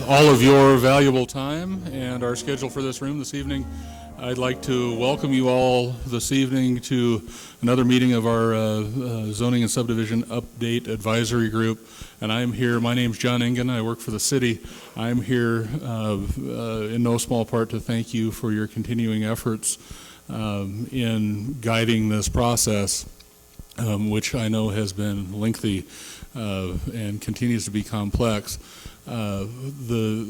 all of your valuable time and our schedule for this room this evening. I'd like to welcome you all this evening to another meeting of our Zoning and Subdivision Update Advisory Group. And I'm here, my name's John Engen, I work for the city. I'm here in no small part to thank you for your continuing efforts in guiding this process, which I know has been lengthy and continues to be complex. The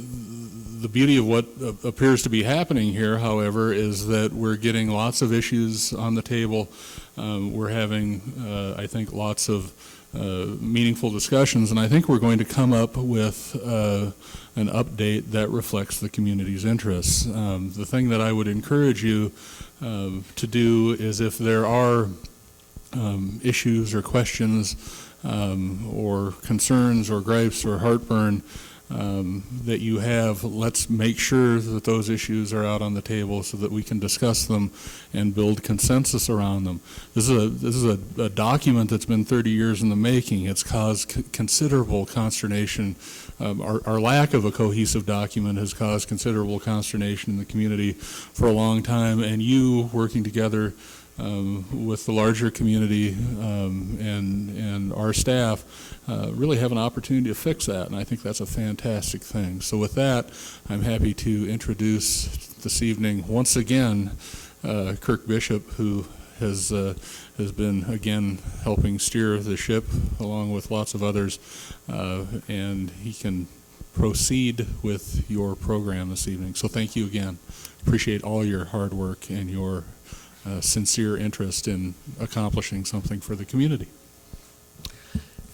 beauty of what appears to be happening here, however, is that we're getting lots of issues on the table. We're having, I think, lots of meaningful discussions, and I think we're going to come up with an update that reflects the community's interests. The thing that I would encourage you to do is, if there are issues or questions or concerns or gripes or heartburn that you have, let's make sure that those issues are out on the table so that we can discuss them and build consensus around them. This is a document that's been 30 years in the making. It's caused considerable consternation. Our lack of a cohesive document has caused considerable consternation in the community for a long time, and you working together with the larger community and our staff really have an opportunity to fix that, and I think that's a fantastic thing. So with that, I'm happy to introduce this evening once again Kirk Bishop, who has been again helping steer the ship along with lots of others, and he can proceed with your program this evening. So thank you again. Appreciate all your hard work and your sincere interest in accomplishing something for the community.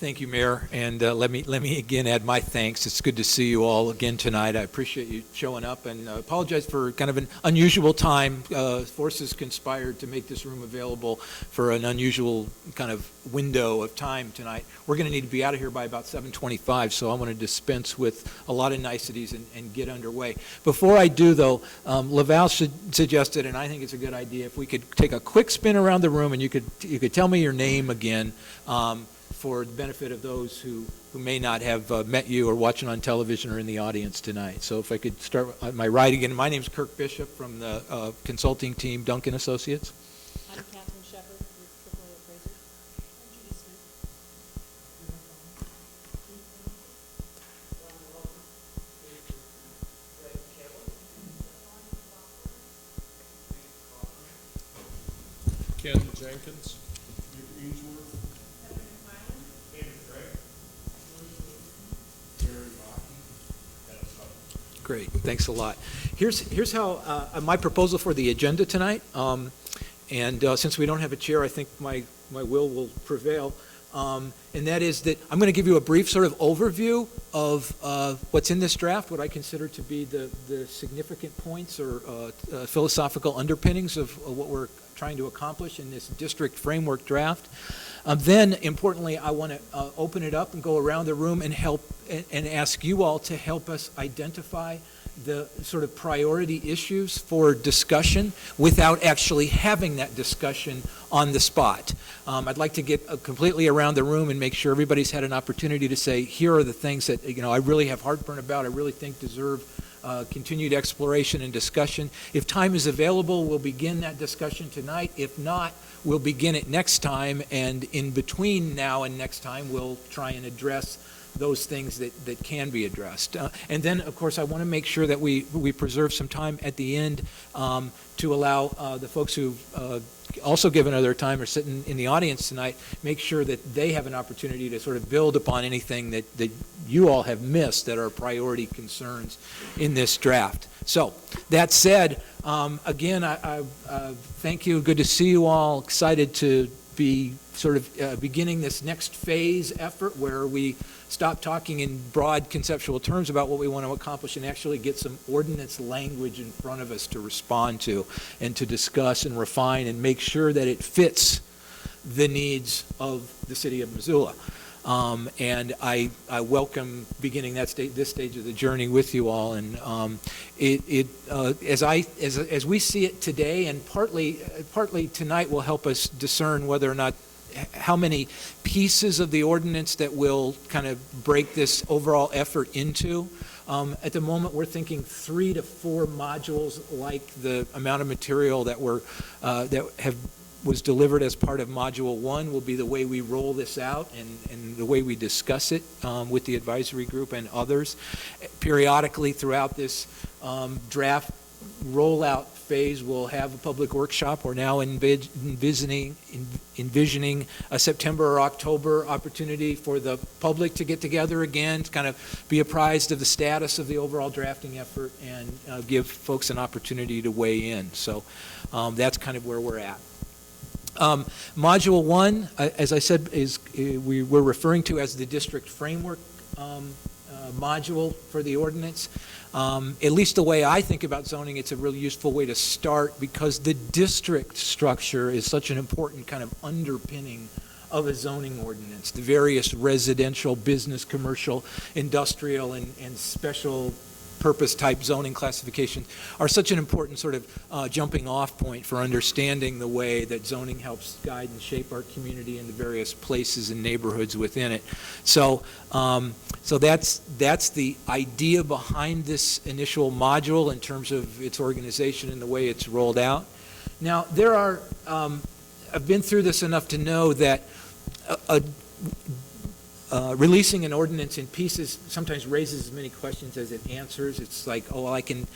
Thank you, Mayor, and let me again add my thanks. It's good to see you all again tonight. I appreciate you showing up, and apologize for kind of an unusual time. Forces conspired to make this room available for an unusual kind of window of time tonight. We're going to need to be out of here by about 7:25, so I want to dispense with a lot of niceties and get underway. Before I do, though, Laval suggested, and I think it's a good idea, if we could take a quick spin around the room and you could tell me your name again, for the benefit of those who may not have met you or watching on television or in the audience tonight. So if I could start at my right again. My name's Kirk Bishop from the consulting team, Duncan Associates. I'm Catherine Shepard, with AAA Appraisers. I'm Judy Smith. Ken Jenkins. Great, thanks a lot. Here's how my proposal for the agenda tonight, and since we don't have a chair, I think my will prevail, and that is that I'm going to give you a brief sort of overview of what's in this draft, what I consider to be the significant points or philosophical underpinnings of what we're trying to accomplish in this district framework draft. Then, importantly, I want to open it up and go around the room and help and ask you all to help us identify the sort of priority issues for discussion without actually having that discussion on the spot. I'd like to get completely around the room and make sure everybody's had an opportunity to say, here are the things that I really have heartburn about, I really think deserve continued exploration and discussion. If time is available, we'll begin that discussion tonight. If not, we'll begin it next time, and in between now and next time, we'll try and address those things that can be addressed. And then, of course, I want to make sure that we preserve some time at the end to allow the folks who've also given of their time or sitting in the audience tonight, make sure that they have an opportunity to sort of build upon anything that you all have missed that are priority concerns in this draft. So, that said, again, I thank you. Good to see you all. Excited to be sort of beginning this next phase effort where we stop talking in broad conceptual terms about what we want to accomplish and actually get some ordinance language in front of us to respond to and to discuss and refine and make sure that it fits the needs of the city of Missoula. And I welcome beginning this stage of the journey with you all. And as we see it today, and partly tonight will help us discern whether or not how many pieces of the ordinance that we'll kind of break this overall effort into. At the moment, we're thinking 3 to 4 modules, like the amount of material that was delivered as part of Module 1 will be the way we roll this out and the way we discuss it with the advisory group and others. Periodically throughout this draft rollout phase, we'll have a public workshop. We're now envisioning a September or October opportunity for the public to get together again, to kind of be apprised of the status of the overall drafting effort and give folks an opportunity to weigh in. So that's kind of where we're at. Module 1, as I said, we're referring to as the district framework module for the ordinance. At least the way I think about zoning, it's a really useful way to start, because the district structure is such an important kind of underpinning of a zoning ordinance. The various residential, business, commercial, industrial, and special purpose type zoning classifications are such an important sort of jumping off point for understanding the way that zoning helps guide and shape our community and the various places and neighborhoods within it. So that's the idea behind this initial module in terms of its organization and the way it's rolled out. Now, there are, I've been through this enough to know that releasing an ordinance in pieces sometimes raises as many questions as it answers. It's like, oh, well, I can,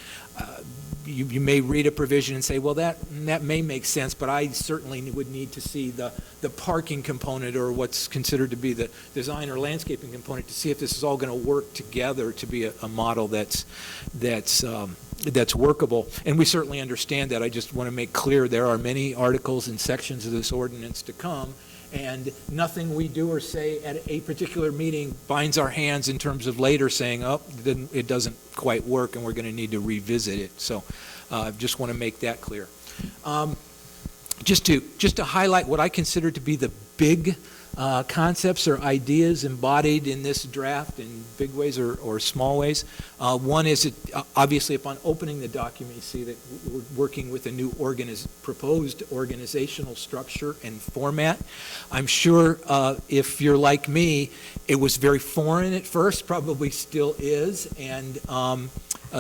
you may read a provision and say, well, that may make sense, but I certainly would need to see the parking component or what's considered to be the design or landscaping component to see if this is all going to work together to be a model that's workable. And we certainly understand that. I just want to make clear there are many articles and sections of this ordinance to come, and nothing we do or say at a particular meeting binds our hands in terms of later saying, oh, then it doesn't quite work and we're going to need to revisit it. So I just want to make that clear. Just to highlight what I consider to be the big concepts or ideas embodied in this draft in big ways or small ways. One is, obviously, upon opening the document, you see that we're working with a new proposed organizational structure and format. I'm sure if you're like me, it was very foreign at first, probably still is, and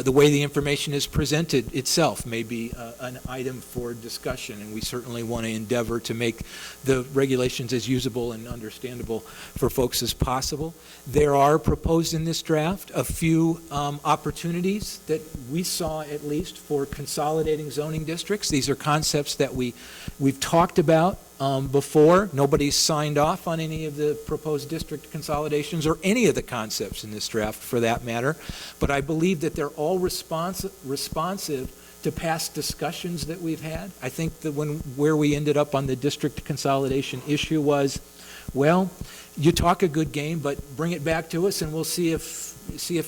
the way the information is presented itself may be an item for discussion, and we certainly want to endeavor to make the regulations as usable and understandable for folks as possible. There are proposed in this draft a few opportunities that we saw, at least, for consolidating zoning districts. These are concepts that we've talked about before. Nobody's signed off on any of the proposed district consolidations or any of the concepts in this draft for that matter, but I believe that they're all responsive to past discussions that we've had. I think that where we ended up on the district consolidation issue was, well, you talk a good game, but bring it back to us and we'll see if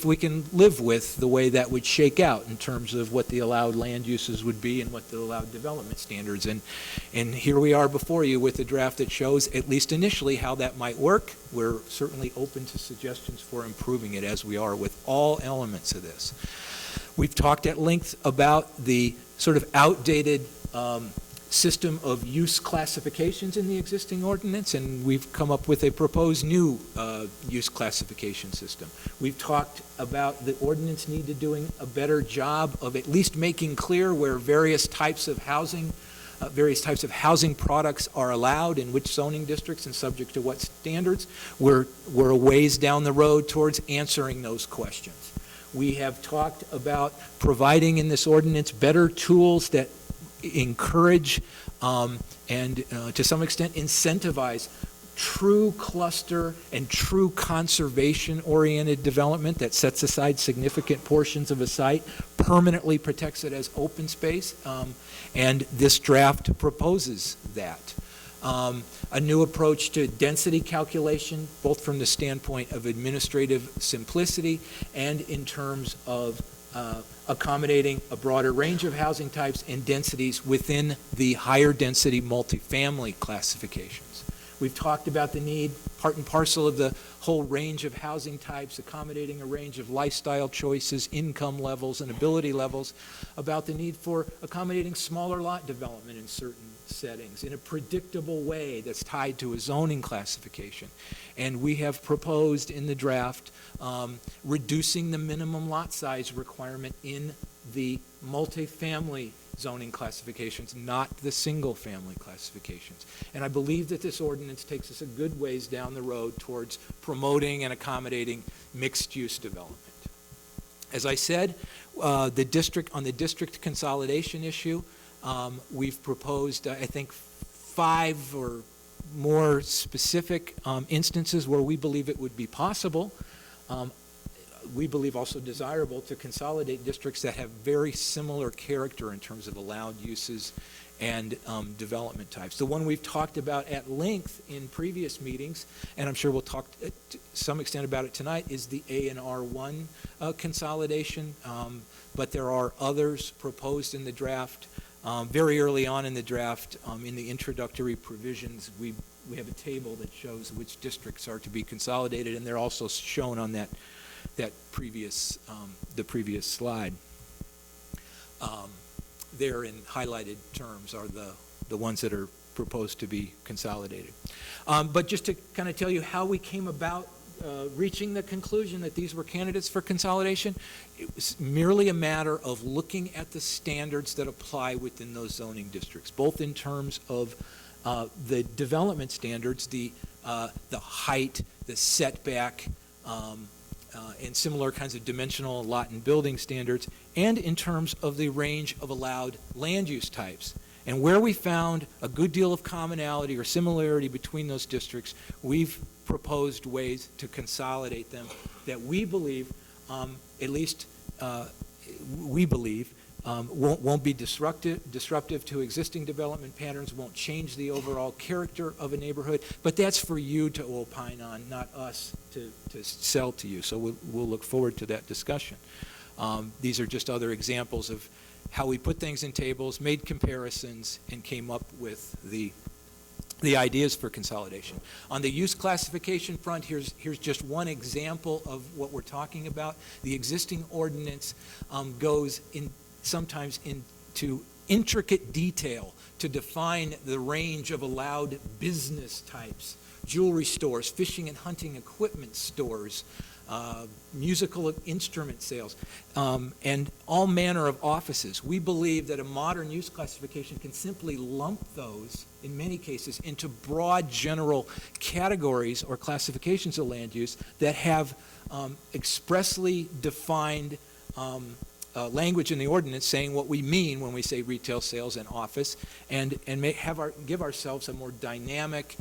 we can live with the way that would shake out in terms of what the allowed land uses would be and what the allowed development standards. And here we are before you with a draft that shows, at least initially, how that might work. We're certainly open to suggestions for improving it, as we are with all elements of this. We've talked at length about the sort of outdated system of use classifications in the existing ordinance, and we've come up with a proposed new use classification system. We've talked about the ordinance need to doing a better job of at least making clear where various types of housing products are allowed in which zoning districts and subject to what standards. We're a ways down the road towards answering those questions. We have talked about providing in this ordinance better tools that encourage and to some extent incentivize true cluster and true conservation-oriented development that sets aside significant portions of a site, permanently protects it as open space, and this draft proposes that. A new approach to density calculation, both from the standpoint of administrative simplicity and in terms of accommodating a broader range of housing types and densities within the higher density multifamily classifications. We've talked about the need, part and parcel of the whole range of housing types, accommodating a range of lifestyle choices, income levels, and ability levels, about the need for accommodating smaller lot development in certain settings in a predictable way that's tied to a zoning classification. And we have proposed in the draft reducing the minimum lot size requirement in the multifamily zoning classifications, not the single-family classifications. And I believe that this ordinance takes us a good ways down the road towards promoting and accommodating mixed-use development. As I said, on the district consolidation issue, we've proposed, I think, 5 or more specific instances where we believe it would be possible. We believe also desirable to consolidate districts that have very similar character in terms of allowed uses and development types. The one we've talked about at length in previous meetings, and I'm sure we'll talk to some extent about it tonight, is the A and R1 consolidation, but there are others proposed in the draft. Very early on in the draft, in the introductory provisions, we have a table that shows which districts are to be consolidated, and they're also shown on the previous slide. There in highlighted terms are the ones that are proposed to be consolidated. But just to kind of tell you how we came about reaching the conclusion that these were candidates for consolidation, it was merely a matter of looking at the standards that apply within those zoning districts, both in terms of the development standards, the height, the setback, and similar kinds of dimensional lot and building standards, and in terms of the range of allowed land use types. And where we found a good deal of commonality or similarity between those districts, we've proposed ways to consolidate them that we believe, at least we believe, won't be disruptive to existing development patterns, won't change the overall character of a neighborhood, but that's for you to opine on, not us to sell to you. So we'll look forward to that discussion. These are just other examples of how we put things in tables, made comparisons, and came up with the ideas for consolidation. On the use classification front, here's just one example of what we're talking about. The existing ordinance goes sometimes into intricate detail to define the range of allowed business types: jewelry stores, fishing and hunting equipment stores, musical instrument sales, and all manner of offices. We believe that a modern use classification can simply lump those, in many cases, into broad general categories or classifications of land use that have expressly defined language in the ordinance saying what we mean when we say retail sales and office, and give ourselves a more dynamic,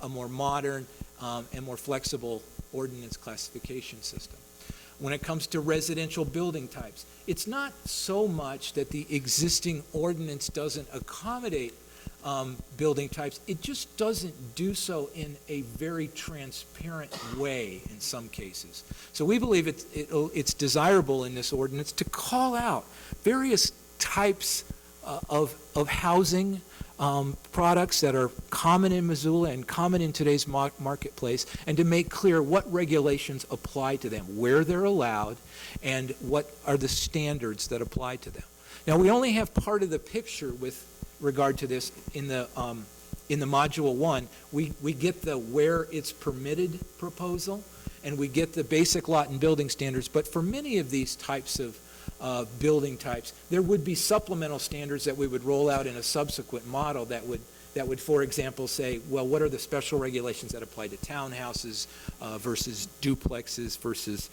a more modern, and more flexible ordinance classification system. When it comes to residential building types, it's not so much that the existing ordinance doesn't accommodate building types, it just doesn't do so in a very transparent way in some cases. So we believe it's desirable in this ordinance to call out various types of housing products that are common in Missoula and common in today's marketplace, and to make clear what regulations apply to them, where they're allowed, and what are the standards that apply to them. Now, we only have part of the picture with regard to this in the Module 1. We get the where it's permitted proposal, and we get the basic lot and building standards, but for many of these types of building types, there would be supplemental standards that we would roll out in a subsequent model that would, for example, say, well, what are the special regulations that apply to townhouses versus duplexes versus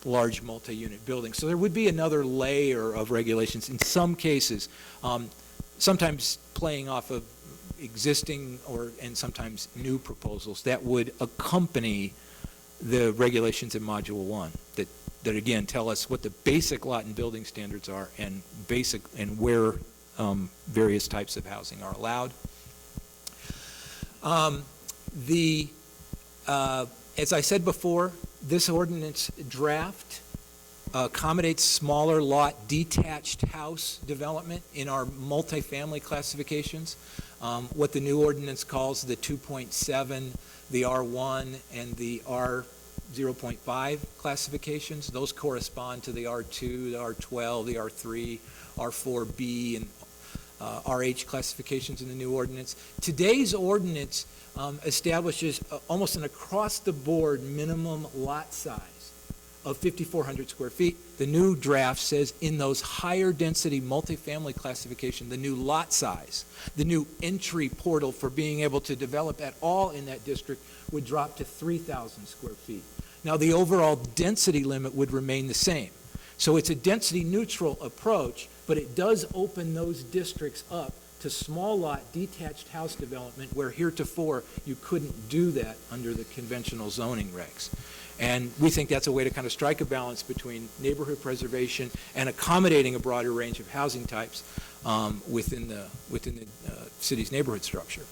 large multi-unit buildings. So there would be another layer of regulations in some cases, sometimes playing off of existing and sometimes new proposals that would accompany the regulations in Module 1 that again tell us what the basic lot and building standards are and where various types of housing are allowed. As I said before, this ordinance draft accommodates smaller lot detached house development in our multifamily classifications. what the new ordinance calls the 2.7, the R1, and the R0.5 classifications. Those correspond to the R2, the R12, the R3, R4B, and RH classifications in the new ordinance. Today's ordinance establishes almost an across-the-board minimum lot size of 5,400 square feet. The new draft says in those higher density multifamily classification, the new lot size, the new entry portal for being able to develop at all in that district would drop to 3,000 square feet. Now, the overall density limit would remain the same. So it's a density neutral approach, but it does open those districts up to small lot detached house development where heretofore you couldn't do that under the conventional zoning regs. And we think that's a way to kind of strike a balance between neighborhood preservation and accommodating a broader range of housing types within the city's neighborhood structure.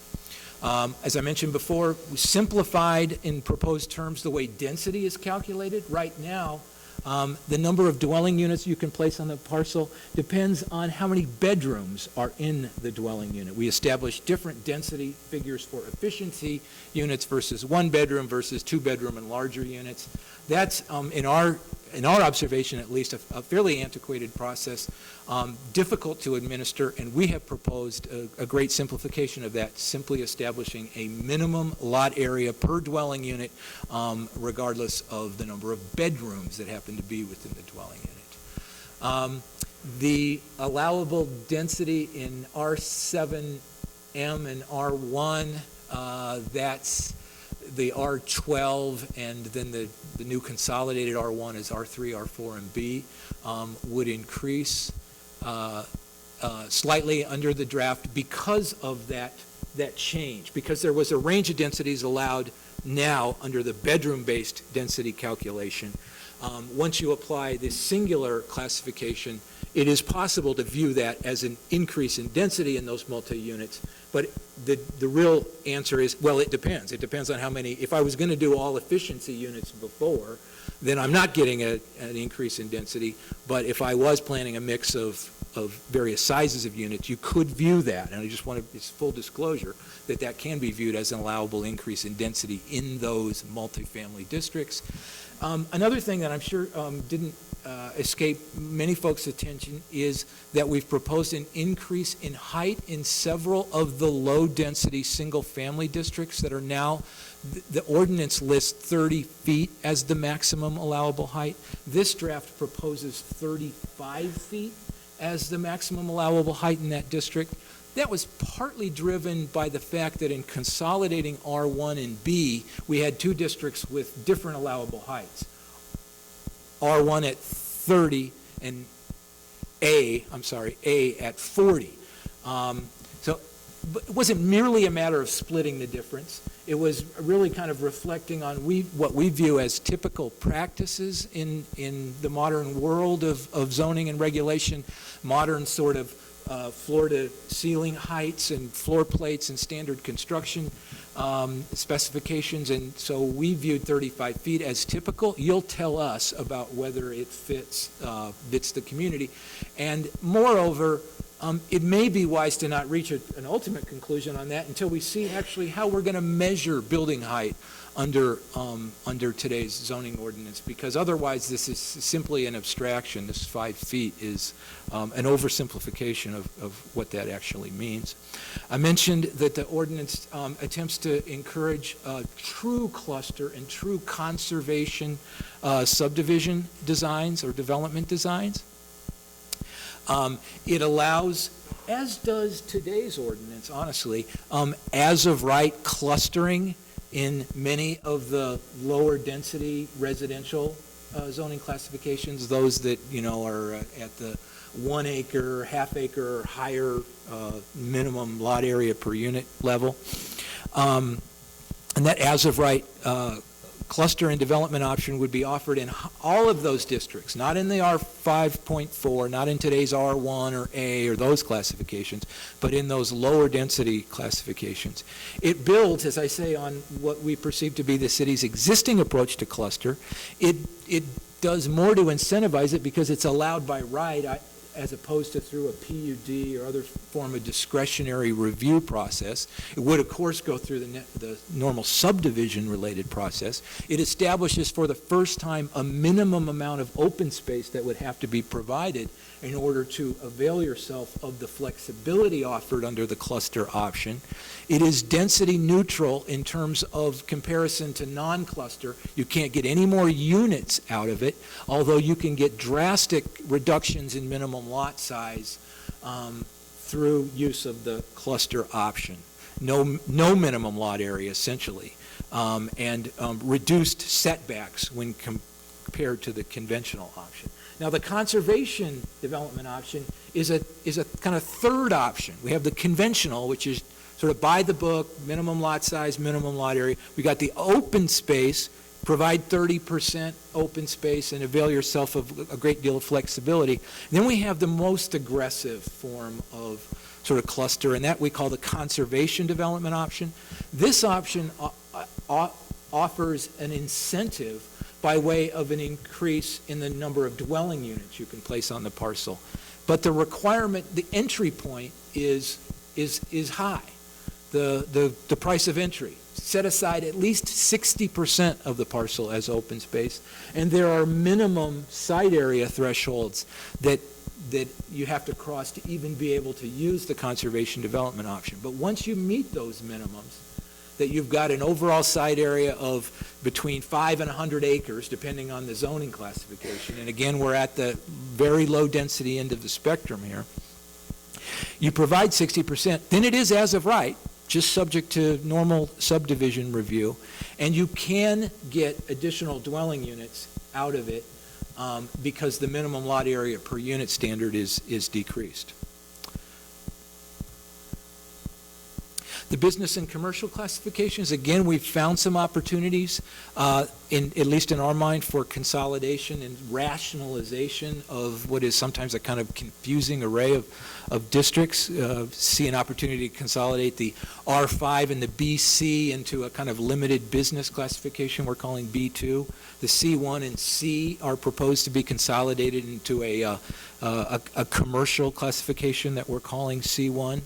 As I mentioned before, we simplified in proposed terms the way density is calculated. Right now, the number of dwelling units you can place on the parcel depends on how many bedrooms are in the dwelling unit. We established different density figures for efficiency units versus one bedroom versus two bedroom and larger units. That's, in our observation at least, a fairly antiquated process, difficult to administer, and we have proposed a great simplification of that, simply establishing a minimum lot area per dwelling unit, regardless of the number of bedrooms that happen to be within the dwelling unit. The allowable density in R7M and R1, that's the R12, and then the new consolidated R1 is R3, R4, and B, would increase slightly under the draft because of that change, because there was a range of densities allowed now under the bedroom-based density calculation. Once you apply this singular classification, it is possible to view that as an increase in density in those multi-units, but the real answer is, well, it depends. It depends on how many. If I was going to do all efficiency units before, then I'm not getting an increase in density, but if I was planning a mix of various sizes of units, you could view that, and I just want to, it's full disclosure, that can be viewed as an allowable increase in density in those multifamily districts. Another thing that I'm sure didn't escape many folks' attention is that we've proposed an increase in height in several of the low-density single-family districts that are now, the ordinance lists 30 feet as the maximum allowable height. This draft proposes 35 feet as the maximum allowable height in that district. That was partly driven by the fact that in consolidating R1 and B, we had two districts with different allowable heights. R1 at 30 and A at 40. So it wasn't merely a matter of splitting the difference. It was really kind of reflecting on what we view as typical practices in the modern world of zoning and regulation, modern sort of floor-to-ceiling heights and floor plates and standard construction specifications, and so we viewed 35 feet as typical. You'll tell us about whether it fits the community, and moreover, it may be wise to not reach an ultimate conclusion on that until we see actually how we're going to measure building height under today's zoning ordinance, because otherwise this is simply an abstraction. This 5 feet is an oversimplification of what that actually means. I mentioned that the ordinance attempts to encourage true cluster and true conservation subdivision designs or development designs. It allows, as does today's ordinance, honestly, as of right clustering in many of the lower density residential zoning classifications, those that, are at the 1 acre, half acre, or higher minimum lot area per unit level. And that as of right cluster and development option would be offered in all of those districts, not in the R5.4, not in today's R1 or A or those classifications, but in those lower density classifications. It builds, as I say, on what we perceive to be the city's existing approach to cluster. It does more to incentivize it because it's allowed by right. as opposed to through a PUD or other form of discretionary review process. It would, of course, go through the normal subdivision-related process. It establishes for the first time a minimum amount of open space that would have to be provided in order to avail yourself of the flexibility offered under the cluster option. It is density neutral in terms of comparison to non-cluster. You can't get any more units out of it, although you can get drastic reductions in minimum lot size through use of the cluster option. No minimum lot area, essentially, and reduced setbacks when compared to the conventional option. Now, the conservation development option is a kind of third option. We have the conventional, which is sort of by the book, minimum lot size, minimum lot area. We got the open space, provide 30% open space and avail yourself of a great deal of flexibility. Then we have the most aggressive form of sort of cluster, and that we call the conservation development option. This option offers an incentive by way of an increase in the number of dwelling units you can place on the parcel. But the requirement, the entry point is high. The price of entry. Set aside at least 60% of the parcel as open space, and there are minimum site area thresholds that you have to cross to even be able to use the conservation development option. But once you meet those minimums, that you've got an overall site area of between 5 and 100 acres, depending on the zoning classification, and again, we're at the very low density end of the spectrum here, you provide 60%, then it is as of right, just subject to normal subdivision review, and you can get additional dwelling units out of it because the minimum lot area per unit standard is decreased. The business and commercial classifications, again, we've found some opportunities, at least in our mind, for consolidation and rationalization of what is sometimes a kind of confusing array of districts. See an opportunity to consolidate the R5 and the BC into a kind of limited business classification we're calling B2. The C1 and C are proposed to be consolidated into a commercial classification that we're calling C1.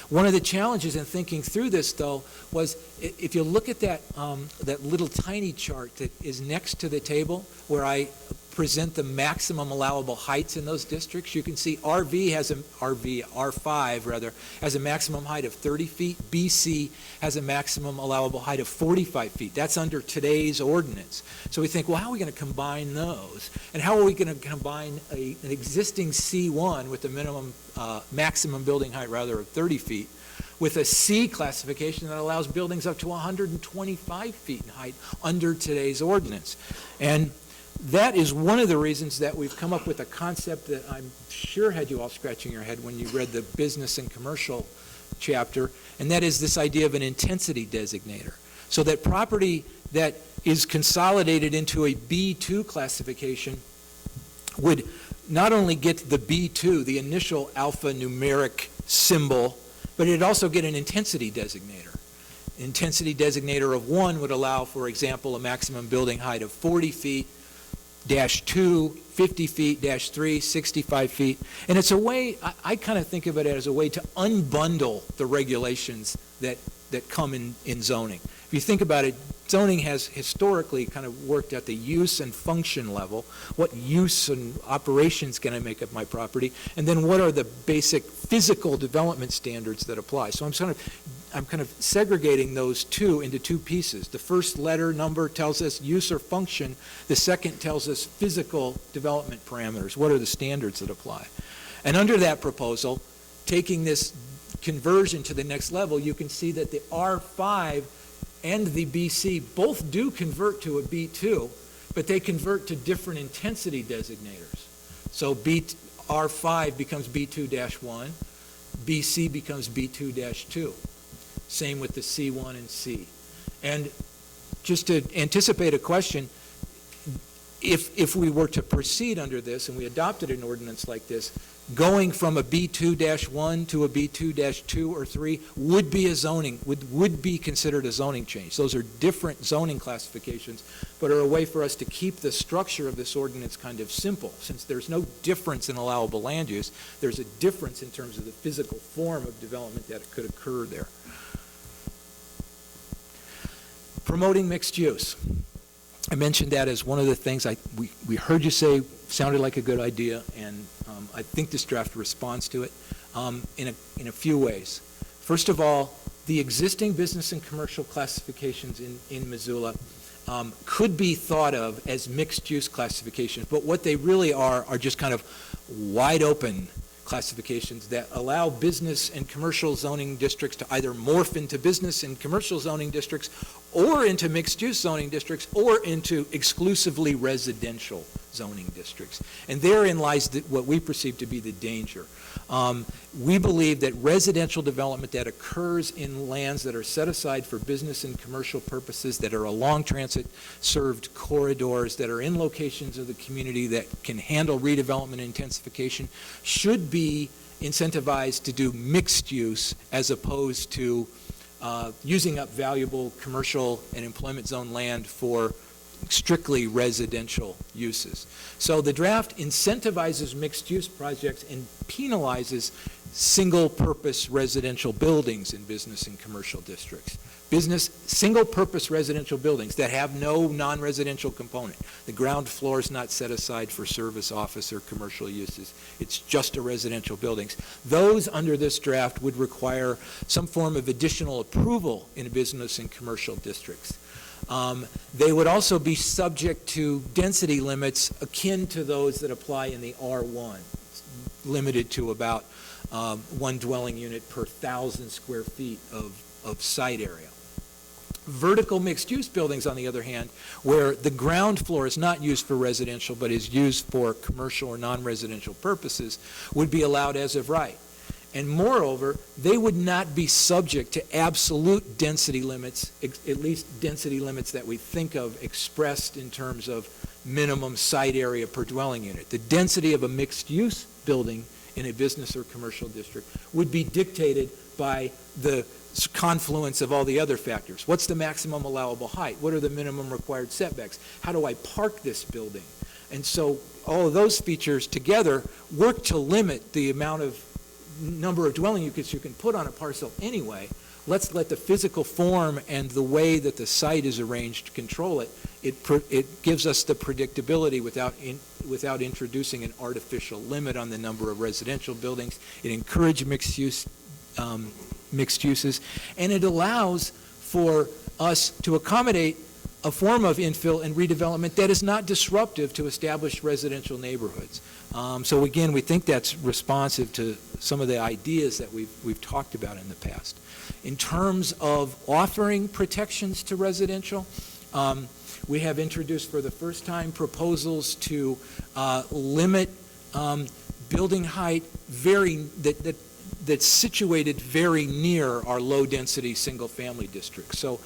One of the challenges in thinking through this, though, was if you look at that little tiny chart that is next to the table where I present the maximum allowable heights in those districts, you can see R5 has a maximum height of 30 feet. BC has a maximum allowable height of 45 feet. That's under today's ordinance. So we think, well, how are we going to combine those? And how are we going to combine an existing C1 with the maximum building height, of 30 feet, with a C classification that allows buildings up to 125 feet in height under today's ordinance? And that is one of the reasons that we've come up with a concept that I'm sure had you all scratching your head when you read the business and commercial chapter, and that is this idea of an intensity designator. So that property that is consolidated into a B2 classification would not only get the B2, the initial alphanumeric symbol, but it'd also get an intensity designator. An intensity designator of 1 would allow, for example, a maximum building height of 40 feet, -2, 50 feet, -3, 65 feet. And it's a way, I kind of think of it as a way to unbundle the regulations that come in zoning. If you think about it, zoning has historically kind of worked at the use and function level. What use and operations can I make of my property? And then what are the basic physical development standards that apply? So I'm kind of segregating those two into two pieces. The first letter number tells us use or function. The second tells us physical development parameters. What are the standards that apply? And under that proposal, taking this conversion to the next level, you can see that the R5 and the BC both do convert to a B2, but they convert to different intensity designators. So R5 becomes B2-1, BC becomes B2-2. Same with the C1 and C. And just to anticipate a question, if we were to proceed under this and we adopted an ordinance like this, going from a B2-1 to a B2-2 or 3 would be a zoning, would be considered a zoning change. Those are different zoning classifications, but are a way for us to keep the structure of this ordinance kind of simple. Since there's no difference in allowable land use, there's a difference in terms of the physical form of development that could occur there. Promoting mixed use. I mentioned that as one of the things we heard you say sounded like a good idea, and I think this draft responds to it in a few ways. First of all, the existing business and commercial classifications in Missoula could be thought of as mixed-use classifications, but what they really are just kind of wide-open classifications that allow business and commercial zoning districts to either morph into business and commercial zoning districts or into mixed-use zoning districts or into exclusively residential zoning districts. And therein lies what we perceive to be the danger. We believe that residential development that occurs in lands that are set aside for business and commercial purposes, that are along transit-served corridors, that are in locations of the community that can handle redevelopment and intensification, should be incentivized to do mixed use as opposed to using up valuable commercial and employment zone land for strictly residential uses. So the draft incentivizes mixed-use projects and penalizes single-purpose residential buildings in business and commercial districts. Single-purpose residential buildings that have no non-residential component. The ground floor is not set aside for service, office, or commercial uses. It's just a residential buildings. Those under this draft would require some form of additional approval in business and commercial districts. They would also be subject to density limits akin to those that apply in the R1, limited to about one dwelling unit per 1,000 square feet of site area. Vertical mixed-use buildings, on the other hand, where the ground floor is not used for residential but is used for commercial or non-residential purposes, would be allowed as of right. And moreover, they would not be subject to absolute density limits, at least density limits that we think of expressed in terms of minimum site area per dwelling unit. The density of a mixed-use building in a business or commercial district would be dictated by the confluence of all the other factors. What's the maximum allowable height? What are the minimum required setbacks? How do I park this building? And so all of those features together work to limit the amount of number of dwelling units you can put on a parcel anyway. Let's let the physical form and the way that the site is arranged control it. It gives us the predictability without introducing an artificial limit on the number of residential buildings. It encourages mixed uses, and it allows for us to accommodate a form of infill and redevelopment that is not disruptive to established residential neighborhoods. So again, we think that's responsive to some of the ideas that we've talked about in the past. In terms of offering protections to residential, we have introduced for the first time proposals to limit building height that's situated very near our low-density single-family districts. So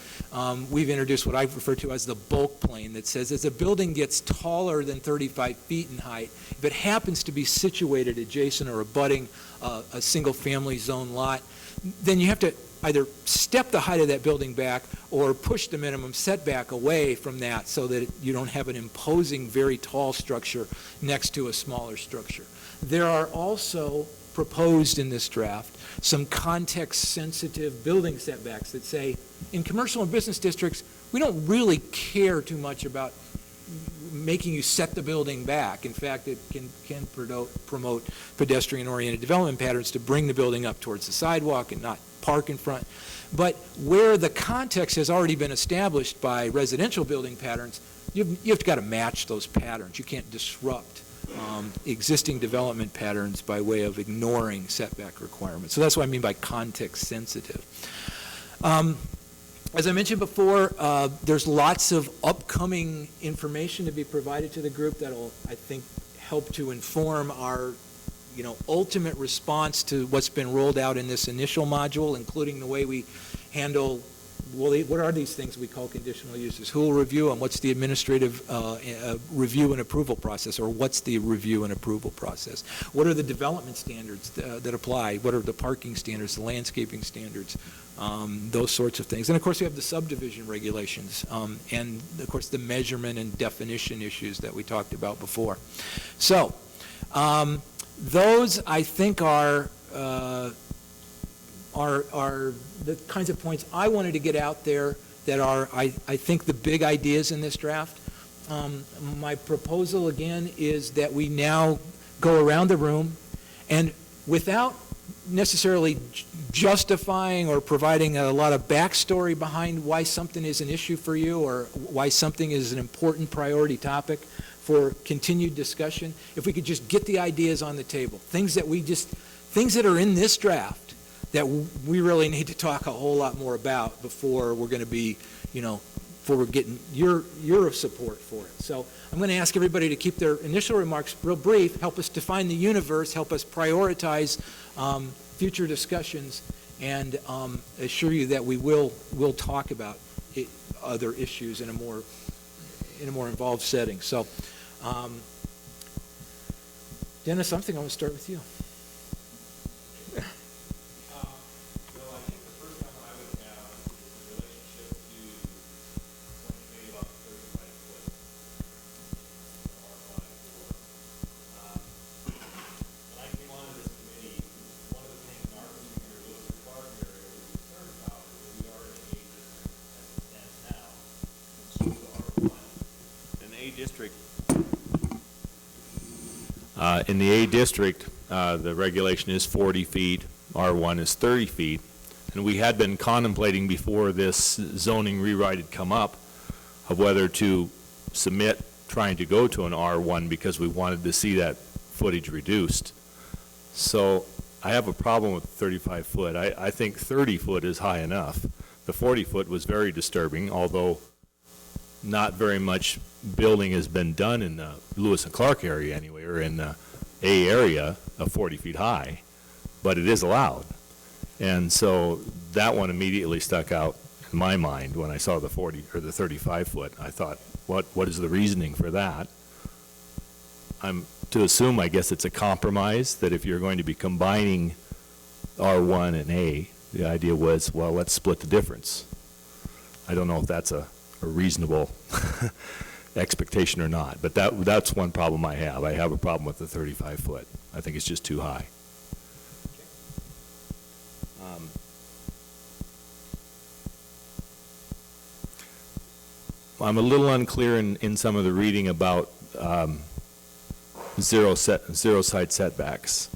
we've introduced what I refer to as the bulk plane that says as a building gets taller than 35 feet in height, if it happens to be situated adjacent or abutting a single-family zone lot, then you have to either step the height of that building back or push the minimum setback away from that so that you don't have an imposing, very tall structure next to a smaller structure. There are also proposed in this draft some context-sensitive building setbacks that say in commercial and business districts, we don't really care too much about making you set the building back. In fact, it can promote pedestrian-oriented development patterns to bring the building up towards the sidewalk and not park in front. But where the context has already been established by residential building patterns, you've got to match those patterns. You can't disrupt existing development patterns by way of ignoring setback requirements. So that's what I mean by context sensitive. As I mentioned before, there's lots of upcoming information to be provided to the group that'll, I think, help to inform our ultimate response to what's been rolled out in this initial module, including the way we handle what are these things we call conditional uses? Who will review them? What's the administrative review and approval process, or what's the review and approval process? What are the development standards that apply? What are the parking standards, the landscaping standards, those sorts of things? And of course, we have the subdivision regulations, and of course, the measurement and definition issues that we talked about before. So, those, I think, are the kinds of points I wanted to get out there that are, I think, the big ideas in this draft. My proposal, again, is that we now go around the room, and without necessarily justifying or providing a lot of backstory behind why something is an issue for you or why something is an important priority topic for continued discussion, if we could just get the ideas on the table, things that are in this draft that we really need to talk a whole lot more about before we're going to be, before we're getting your support for it. So I'm going to ask everybody to keep their initial remarks real brief, help us define the universe, help us prioritize future discussions, and assure you that we'll talk about other issues in a more involved setting. So, Dennis, I'm going to start with you. Well, I think the first one I would have is the relationship to what you made about the 35 foot R5 door. When I came onto this committee, one of the things in our particular Lewis and Clark area we were concerned about is that we are in an A district as it stands now. It's R1. An A district. In the A district, the regulation is 40 feet, R1 is 30 feet, and we had been contemplating before this zoning rewrite had come up of whether to submit trying to go to an R1 because we wanted to see that footage reduced. So I have a problem with 35 foot. I think 30 foot is high enough. The 40 foot was very disturbing, although not very much building has been done in the Lewis and Clark area anyway, or in the A area of 40 feet high, but it is allowed. And so that one immediately stuck out in my mind when I saw the 40 or the 35 foot. I thought, what is the reasoning for that? I'm to assume, I guess it's a compromise, that if you're going to be combining R1 and A, the idea was, well, let's split the difference. I don't know if that's a reasonable expectation or not, but that's one problem I have. I have a problem with the 35 foot. I think it's just too high. I'm a little unclear in some of the reading about zero side setbacks.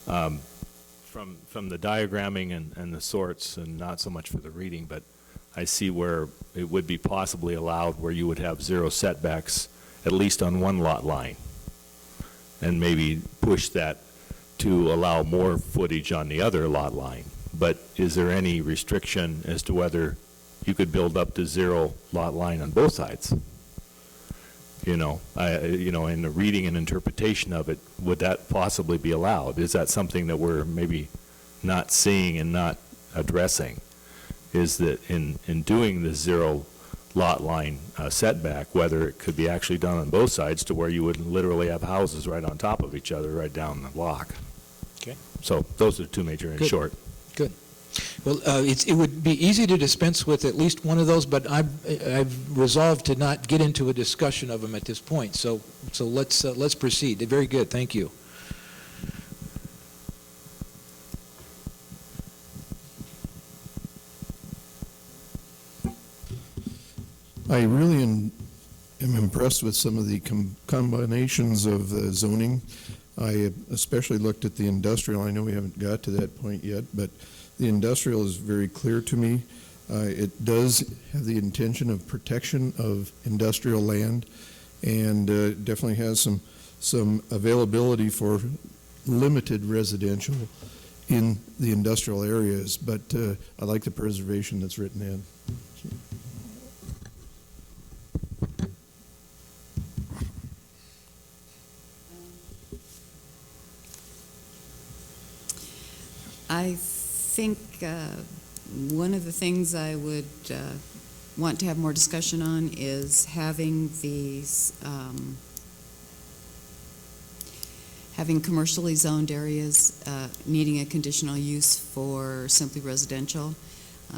From the diagramming and the sorts, and not so much for the reading, but I see where it would be possibly allowed where you would have zero setbacks, at least on one lot line, and maybe push that to allow more footage on the other lot line. But is there any restriction as to whether you could build up to zero lot line on both sides? In the reading and interpretation of it, would that possibly be allowed? Is that something that we're maybe not seeing and not addressing? Is that in doing the zero lot line setback, whether it could be actually done on both sides to where you would literally have houses right on top of each other right down the block. Okay. So those are two major in Good. short. Good. Well, it would be easy to dispense with at least one of those, but I've resolved to not get into a discussion of them at this point. So let's proceed. Very good. Thank you. I really am impressed with some of the combinations of zoning. I especially looked at the industrial. I know we haven't got to that point yet, but the industrial is very clear to me. It does have the intention of protection of industrial land, and definitely has some availability for limited residential in the industrial areas, but I like the preservation that's written in. I think One of the things I would want to have more discussion on is having these, having commercially zoned areas needing a conditional use for simply residential.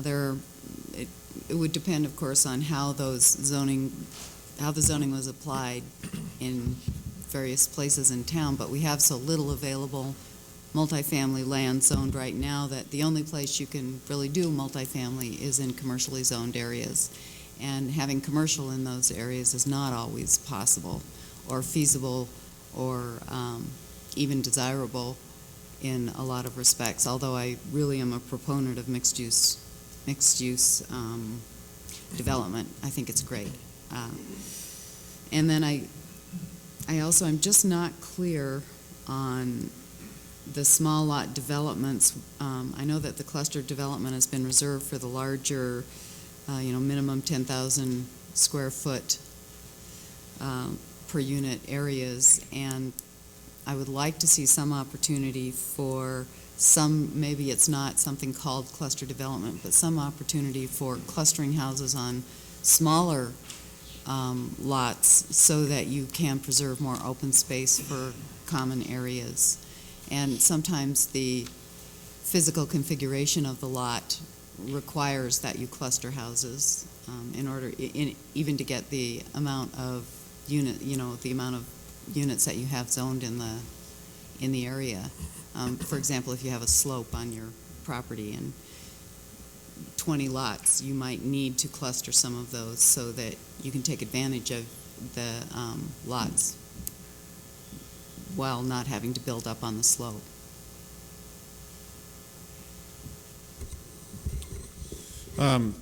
It would depend, of course, on how the zoning was applied in various places in town, but we have so little available multifamily land zoned right now that the only place you can really do multifamily is in commercially zoned areas. And having commercial in those areas is not always possible or feasible or even desirable in a lot of respects, although I really am a proponent of mixed use development. I think it's great. And then I also am just not clear on the small lot developments. I know that the cluster development has been reserved for the larger, minimum 10,000 square foot per unit areas, and I would like to see some opportunity for maybe it's not something called cluster development, but some opportunity for clustering houses on smaller lots so that you can preserve more open space for common areas. And sometimes the physical configuration of the lot requires that you cluster houses in order, even to get the amount of units that you have zoned in the area. For example, if you have a slope on your property and 20 lots, you might need to cluster some of those so that you can take advantage of the lots while not having to build up on the slope.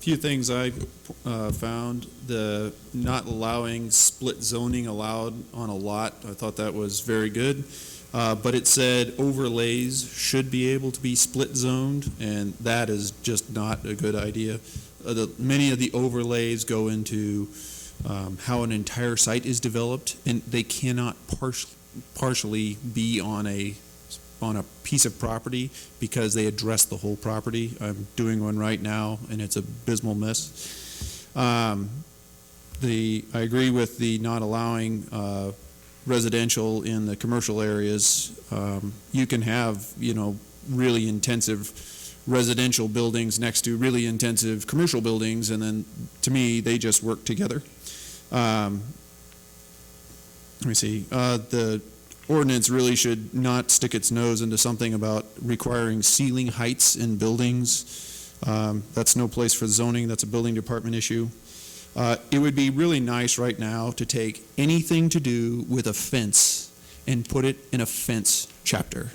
Few things I found. The not allowing split zoning allowed on a lot, I thought that was very good. But it said overlays should be able to be split zoned, and that is just not a good idea. Many of the overlays go into how an entire site is developed, and they cannot partially be on a piece of property because they address the whole property. I'm doing one right now, and it's an abysmal mess. I agree with the not allowing residential in the commercial areas. You can have, really intensive residential buildings next to really intensive commercial buildings, and then, to me, they just work together. Let me see. The ordinance really should not stick its nose into something about requiring ceiling heights in buildings. That's no place for zoning. That's a building department issue. It would be really nice right now to take anything to do with a fence and put it in a fence chapter,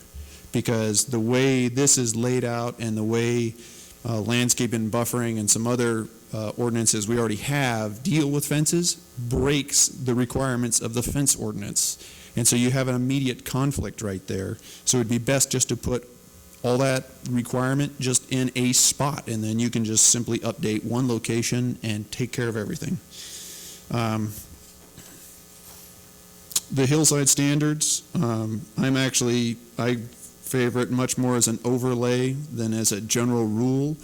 because the way this is laid out and the way landscape and buffering and some other ordinances we already have deal with fences breaks the requirements of the fence ordinance. And so you have an immediate conflict right there. So it'd be best just to put all that requirement just in a spot, and then you can just simply update one location and take care of everything. The hillside standards, I favor it much more as an overlay than as a general rule.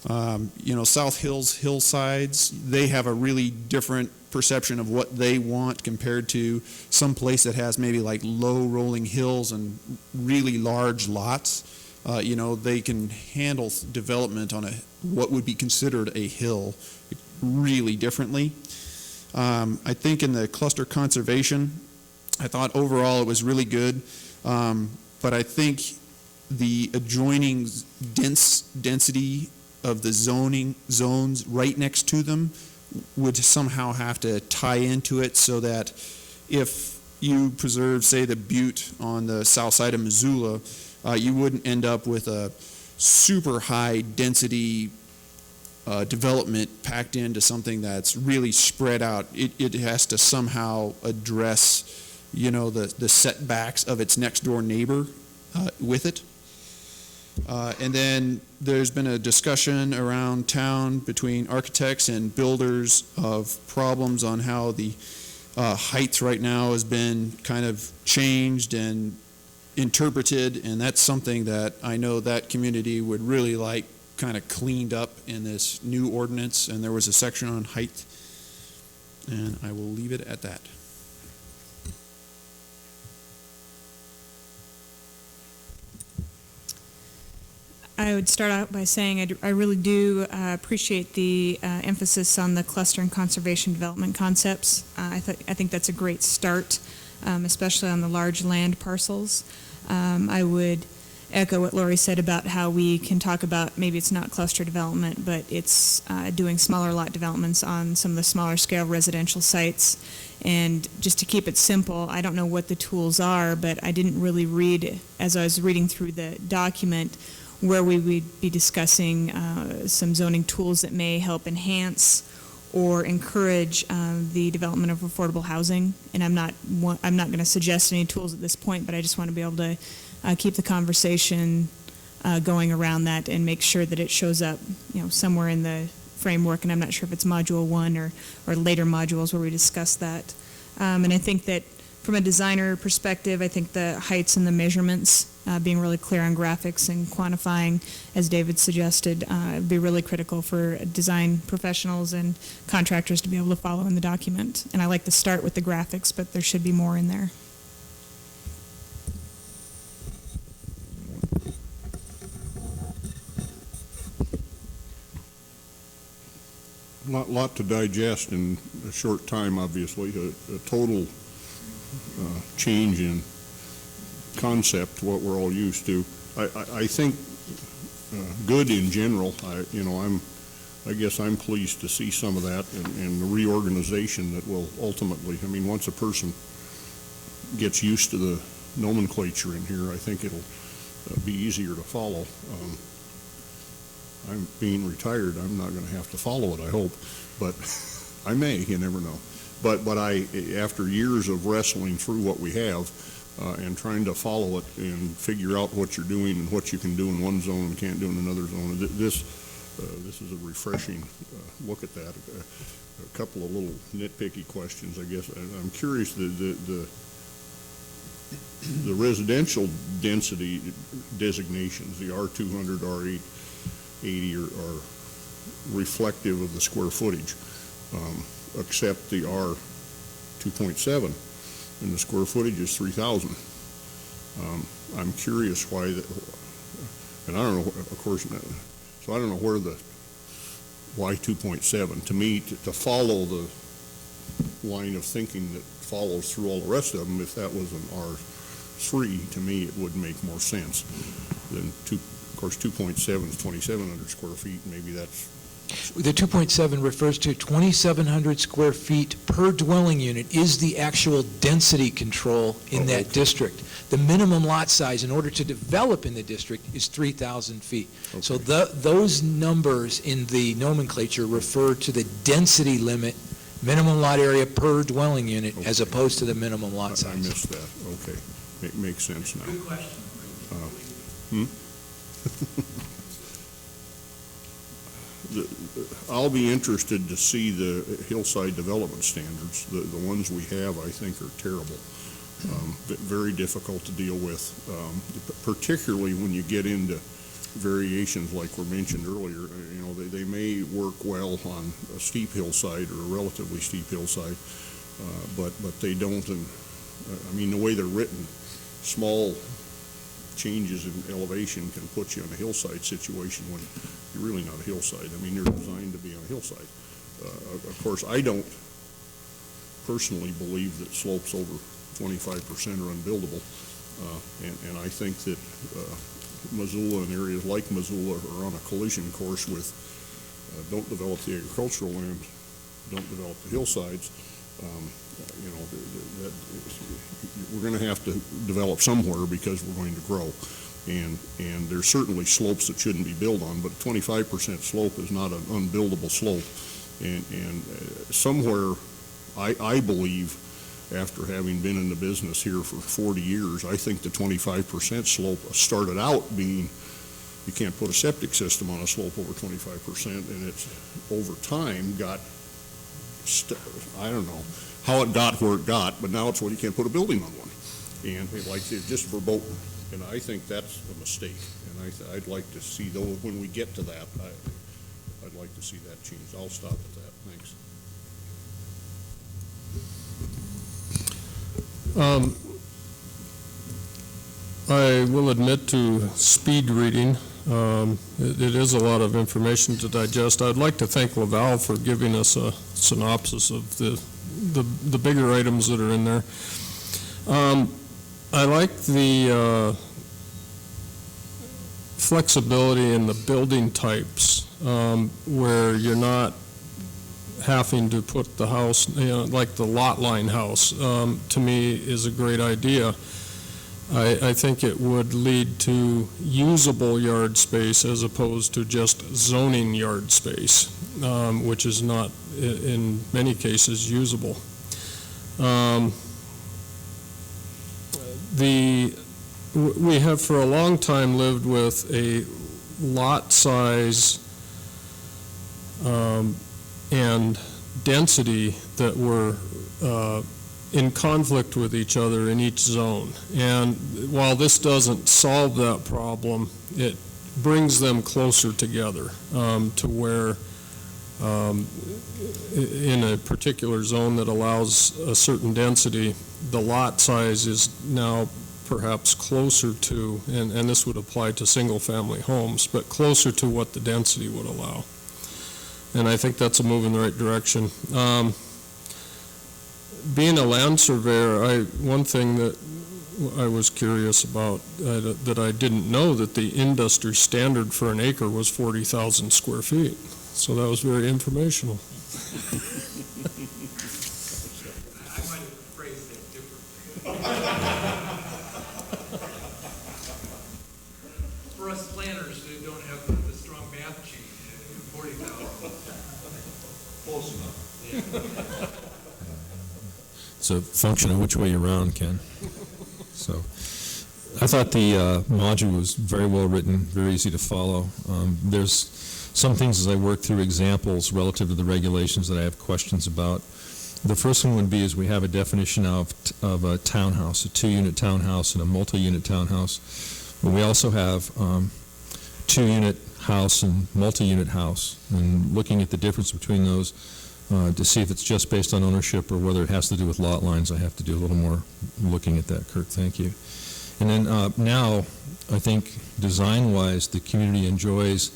South Hills hillsides, they have a really different perception of what they want compared to some place that has maybe like low rolling hills and really large lots. They can handle development on what would be considered a hill really differently. I think in the cluster conservation, I thought overall it was really good, but I think the adjoining density of the zoning zones right next to them would somehow have to tie into it, so that if you preserve, say, the butte on the south side of Missoula, you wouldn't end up with a super high density development packed into something that's really spread out. It has to somehow address, the setbacks of its next door neighbor with it. And then there's been a discussion around town between architects and builders of problems on how the height right now has been kind of changed and interpreted, and that's something that I know that community would really like kind of cleaned up in this new ordinance, and there was a section on height, and I will leave it at that. I would start out by saying I really do appreciate the emphasis on the cluster and conservation development concepts. I think that's a great start, especially on the large land parcels. I would echo what Lori said about how we can talk about maybe it's not cluster development, but it's doing smaller lot developments on some of the smaller scale residential sites. And just to keep it simple, I don't know what the tools are, but I didn't really read, as I was reading through the document, where we would be discussing some zoning tools that may help enhance or encourage the development of affordable housing. And I'm not going to suggest any tools at this point, but I just want to be able to keep the conversation going around that and make sure that it shows up, somewhere in the framework. And I'm not sure if it's module 1 or later modules where we discuss that. And I think that from a designer perspective, I think the heights and the measurements, being really clear on graphics and quantifying, as David suggested, would be really critical for design professionals and contractors to be able to follow in the document. And I like to start with the graphics, but there should be more in there. Lot to digest in a short time, obviously. A total change in concept, what we're all used to. I think good in general. I guess I'm pleased to see some of that and the reorganization that will ultimately, once a person gets used to the nomenclature in here, I think it'll be easier to follow. I'm being retired. I'm not going to have to follow it, I hope, but I may. You never know. But after years of wrestling through what we have and trying to follow it and figure out what you're doing and what you can do in one zone and can't do in another zone, this is a refreshing look at that. A couple of little nitpicky questions, I guess. I'm curious. The residential density designations, the R200, R8. 80 are reflective of the square footage, except the R2.7, and the square footage is 3,000. I'm curious why that, and I don't know, of course, so I don't know where the why 2.7. To me, to follow the line of thinking that follows through all the rest of them, if that was an R3, to me it would make more sense than 2. Of course, 2.7 is 2,700 square feet. Maybe that's... The 2.7 refers to 2,700 square feet per dwelling unit is the actual density control in that district. The minimum lot size in order to develop in the district is 3,000 feet. Okay. So those numbers in the nomenclature refer to the density limit, minimum lot area per dwelling unit, as opposed to the minimum lot size. I missed that. Okay. It makes sense now. Good question. I'll be interested to see the hillside development standards. The ones we have, I think, are terrible. Very difficult to deal with, particularly when you get into variations like were mentioned earlier. They may work well on a steep hillside or a relatively steep hillside, but they don't. And the way they're written, small changes in elevation can put you in a hillside situation when you're really not a hillside. They're designed to be on a hillside. Of course, I don't personally believe that slopes over 25% are unbuildable, and I think that Missoula and areas like Missoula are on a collision course with don't develop the agricultural land, don't develop the hillsides. We're going to have to develop somewhere because we're going to grow, and there's certainly slopes that shouldn't be built on, but a 25% slope is not an unbuildable slope, and somewhere I believe, after having been in the business here for 40 years, I think the 25% slope started out being you can't put a septic system on a slope over 25%, and it's over time got I don't know how it got where it got, but now it's when you can't put a building on one. And like just verboten. And I think that's a mistake, and I'd like to see, though, when we get to that, I'd like to see that changed. I'll stop at that, thanks. I will admit to speed reading. It is a lot of information to digest. I'd like to thank Laval for giving us a synopsis of the bigger items that are in there. I like the flexibility in the building types, where you're not having to put the house, like the lot line house, to me is a great idea. I think it would lead to usable yard space as opposed to just zoning yard space, which is not, in many cases, usable. We have for a long time lived with a lot size and density that were in conflict with each other in each zone. And while this doesn't solve that problem, it brings them closer together to where in a particular zone that allows a certain density, the lot size is now perhaps closer to, and this would apply to single-family homes, but closer to what the density would allow. And I think that's a move in the right direction. Being a land surveyor, one thing that I was curious about, that I didn't know, that the industry standard for an acre was 40,000 square feet. So that was very informational. I might have phrased that differently. For us planners who don't have the strong math sheet, 40,000. Close enough. Yeah. It's a function of which way you're around, Ken. So I thought the module was very well written, very easy to follow. There's some things as I work through examples relative to the regulations that I have questions about. The first one would be is we have a definition of a townhouse, a 2-unit townhouse and a multi-unit townhouse. But we also have 2-unit house and multi-unit house, and looking at the difference between those to see if it's just based on ownership or whether it has to do with lot lines. I have to do a little more looking at that, Kurt. Thank you. And then now, I think design-wise, the community enjoys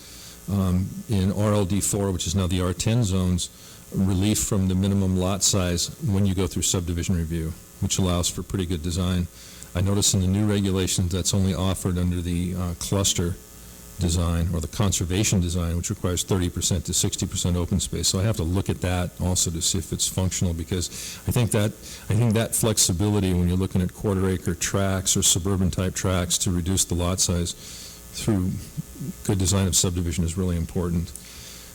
in RLD4, which is now the R10 zones, relief from the minimum lot size when you go through subdivision review, which allows for pretty good design. I notice in the new regulations that's only offered under the cluster design or the conservation design, which requires 30% to 60% open space. So I have to look at that also to see if it's functional, because I think that flexibility when you're looking at quarter-acre tracts or suburban type tracts to reduce the lot size through good design of subdivision is really important.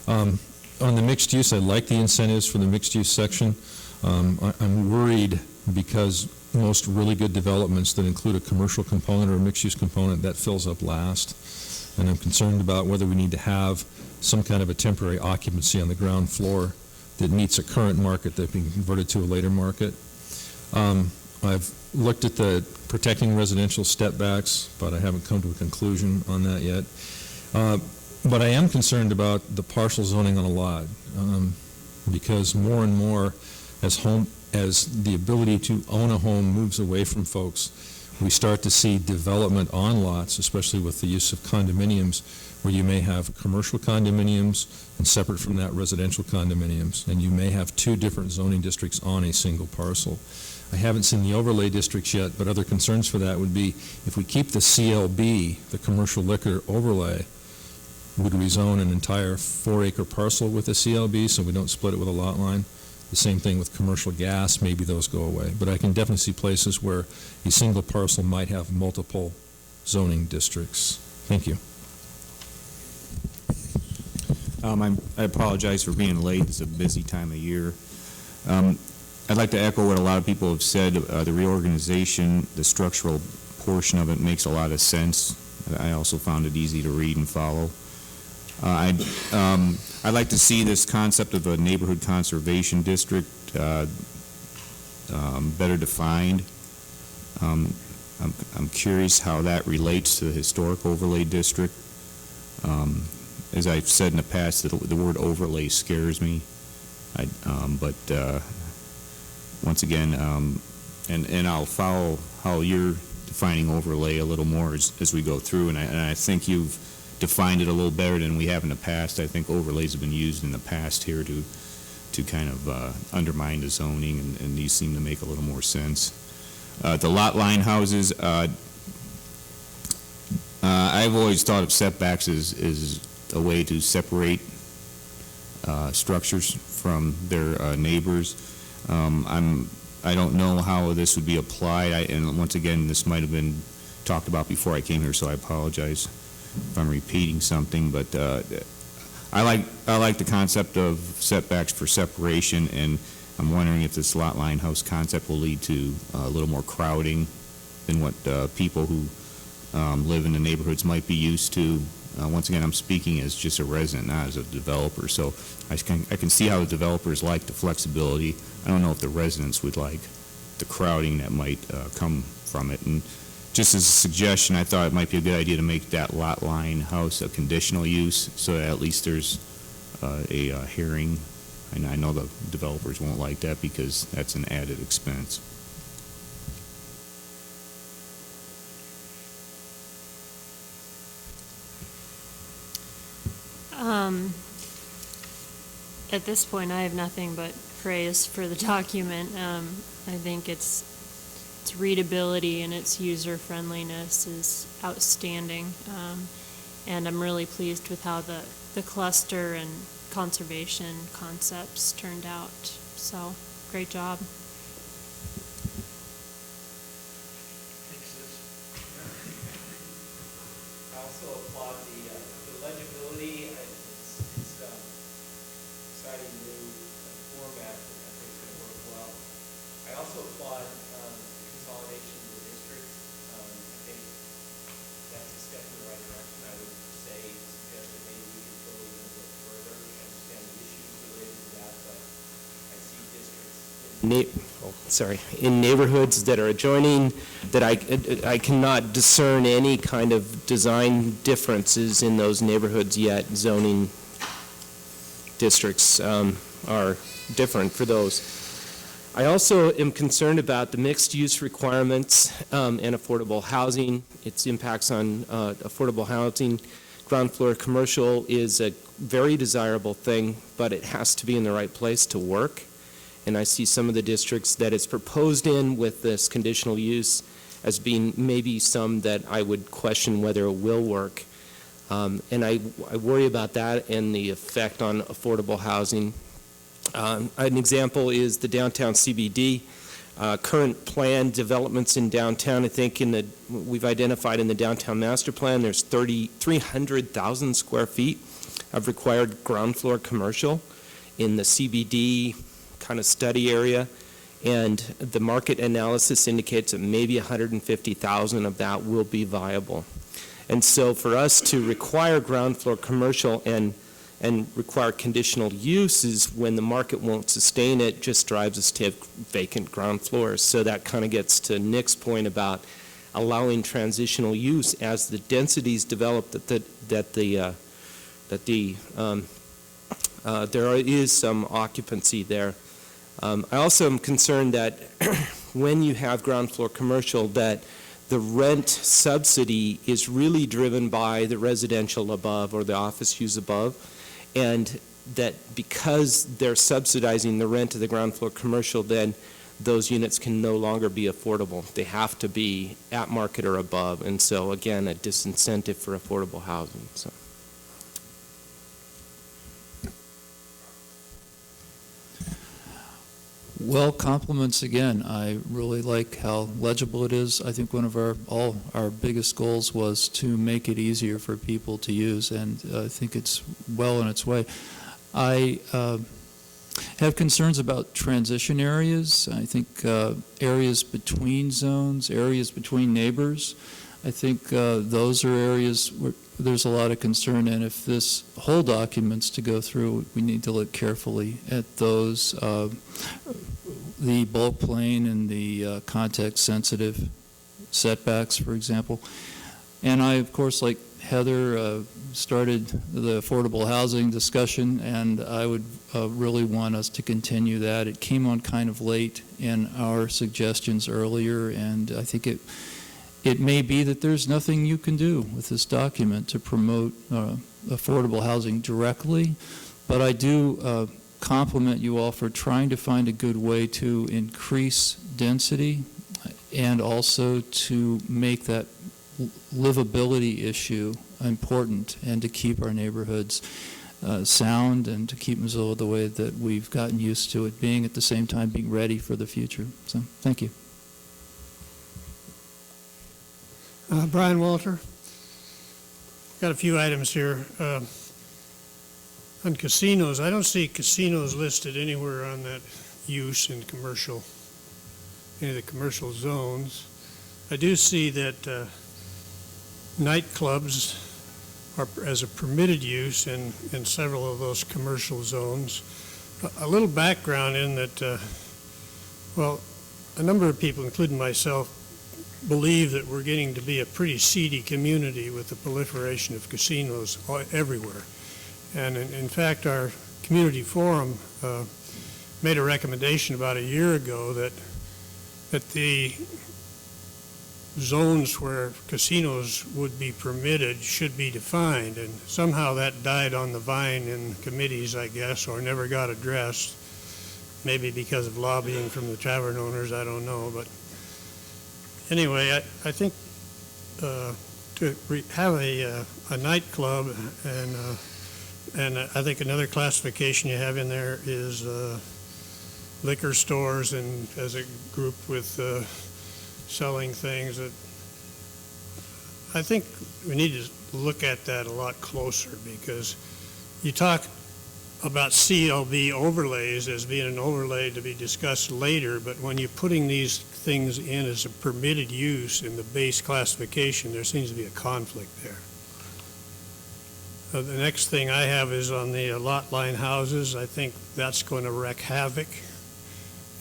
On the mixed use, I like the incentives for the mixed use section. I'm worried because most really good developments that include a commercial component or a mixed use component, that fills up last. And I'm concerned about whether we need to have some kind of a temporary occupancy on the ground floor that meets a current market that being converted to a later market. I've looked at the protecting residential step backs, but I haven't come to a conclusion on that yet. But I am concerned about the partial zoning on a lot, because more and more as the ability to own a home moves away from folks, we start to see development on lots, especially with the use of condominiums, where you may have commercial condominiums and separate from that residential condominiums, and you may have 2 different zoning districts on a single parcel. I haven't seen the overlay districts yet, but other concerns for that would be if we keep the CLB, the commercial liquor overlay, would rezone an entire 4-acre parcel with a CLB so we don't split it with a lot line. The same thing with commercial gas, maybe those go away. But I can definitely see places where a single parcel might have multiple zoning districts. Thank you. I apologize for being late. It's a busy time of year. I'd like to echo what a lot of people have said. The reorganization, the structural portion of it makes a lot of sense. I also found it easy to read and follow. I'd like to see this concept of a neighborhood conservation district better defined. I'm curious how that relates to the historic overlay district. As I've said in the past, the word overlay scares me. But once again, and I'll follow how you're defining overlay a little more as we go through, and I think you've defined it a little better than we have in the past. I think overlays have been used in the past here to kind of undermine the zoning, and these seem to make a little more sense. The lot line houses, I've always thought of setbacks as a way to separate structures from their neighbors. I don't know how this would be applied, and once again, this might have been talked about before I came here, so I apologize if I'm repeating something, but I like the concept of setbacks for separation, and I'm wondering if this lot line house concept will lead to a little more crowding than what people who live in the neighborhoods might be used to. Once again, I'm speaking as just a resident, not as a developer, so I can see how the developers like the flexibility. I don't know if the residents would like the crowding that might come from it. And just as a suggestion, I thought it might be a good idea to make that lot line house a conditional use, so that at least there's a hearing. And I know the developers won't like that because that's an added expense. At this point, I have nothing but praise for the document. I think its readability and its user friendliness is outstanding, and I'm really pleased with how the cluster and conservation concepts turned out. So, great job. I also applaud the legibility. It's exciting new format that I think is going to work well. I also applaud consolidation of the districts. I think that's a step in the right direction. I would suggest that maybe we could go even a bit further. I understand the issues related to that, but I see districts in neighborhoods that are adjoining that I cannot discern any kind of design differences in those neighborhoods yet. Zoning districts are different for those. I also am concerned about the mixed-use requirements and affordable housing, its impacts on affordable housing. Ground floor commercial is a very desirable thing, but it has to be in the right place to work. And I see some of the districts that it's proposed in with this conditional use as being maybe some that I would question whether it will work. And I worry about that and the effect on affordable housing. An example is the downtown CBD. Current planned developments in downtown, I think we've identified in the downtown master plan, there's 300,000 square feet of required ground floor commercial in the CBD kind of study area, and the market analysis indicates that maybe 150,000 of that will be viable. And so for us to require ground floor commercial and require conditional uses when the market won't sustain it just drives us to have vacant ground floors. So that kind of gets to Nick's point about allowing transitional use as the densities develop, there is some occupancy there. I also am concerned that when you have ground floor commercial, that the rent subsidy is really driven by the residential above or the office use above, and that because they're subsidizing the rent of the ground floor commercial, then those units can no longer be affordable. They have to be at market or above, and so again, a disincentive for affordable housing. So. Well, compliments again. I really like how legible it is. I think one of all our biggest goals was to make it easier for people to use, and I think it's well on its way. I have concerns about transition areas. I think areas between zones, areas between neighbors. I think those are areas where there's a lot of concern, and if this whole document's to go through, we need to look carefully at those, the bulk plane and the context-sensitive setbacks, for example. And I, of course, like Heather, started the affordable housing discussion, and I would really want us to continue that. It came on kind of late in our suggestions earlier, and I think it may be that there's nothing you can do with this document to promote affordable housing directly, but I do compliment you all for trying to find a good way to increase density and also to make that livability issue important and to keep our neighborhoods sound and to keep Missoula the way that we've gotten used to it being, at the same time being ready for the future. So, thank you. Brian Walter. Got a few items here. On casinos, I don't see casinos listed anywhere on that use in commercial, any of the commercial zones. I do see that nightclubs are as a permitted use in several of those commercial zones. A little background in that, well, a number of people, including myself, believe that we're getting to be a pretty seedy community with the proliferation of casinos everywhere. And in fact, our community forum made a recommendation about a year ago that the zones where casinos would be permitted should be defined, and somehow that died on the vine in committees, I guess, or never got addressed, maybe because of lobbying from the tavern owners, I don't know. But anyway, I think to have a nightclub, and I think another classification you have in there is liquor stores, and as a group with selling things, that I think we need to look at that a lot closer, because you talk about CLB overlays as being an overlay to be discussed later, but when you're putting these things in as a permitted use in the base classification, there seems to be a conflict there. The next thing I have is on the lot line houses. I think that's going to wreak havoc.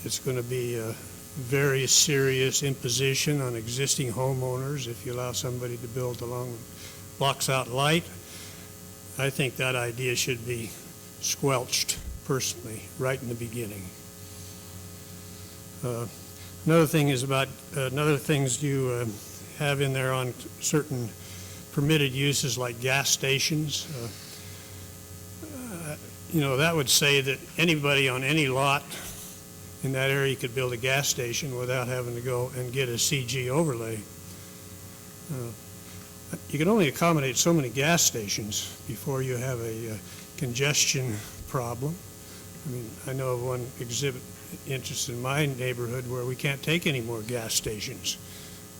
It's going to be a very serious imposition on existing homeowners if you allow somebody to build along blocks out light. I think that idea should be squelched, personally, right in the beginning. Another thing is about another things you have in there on certain permitted uses like gas stations. You know, that would say that anybody on any lot in that area could build a gas station without having to go and get a CG overlay. You can only accommodate so many gas stations before you have a congestion problem. I mean, I know of one exhibit interest in my neighborhood where we can't take any more gas stations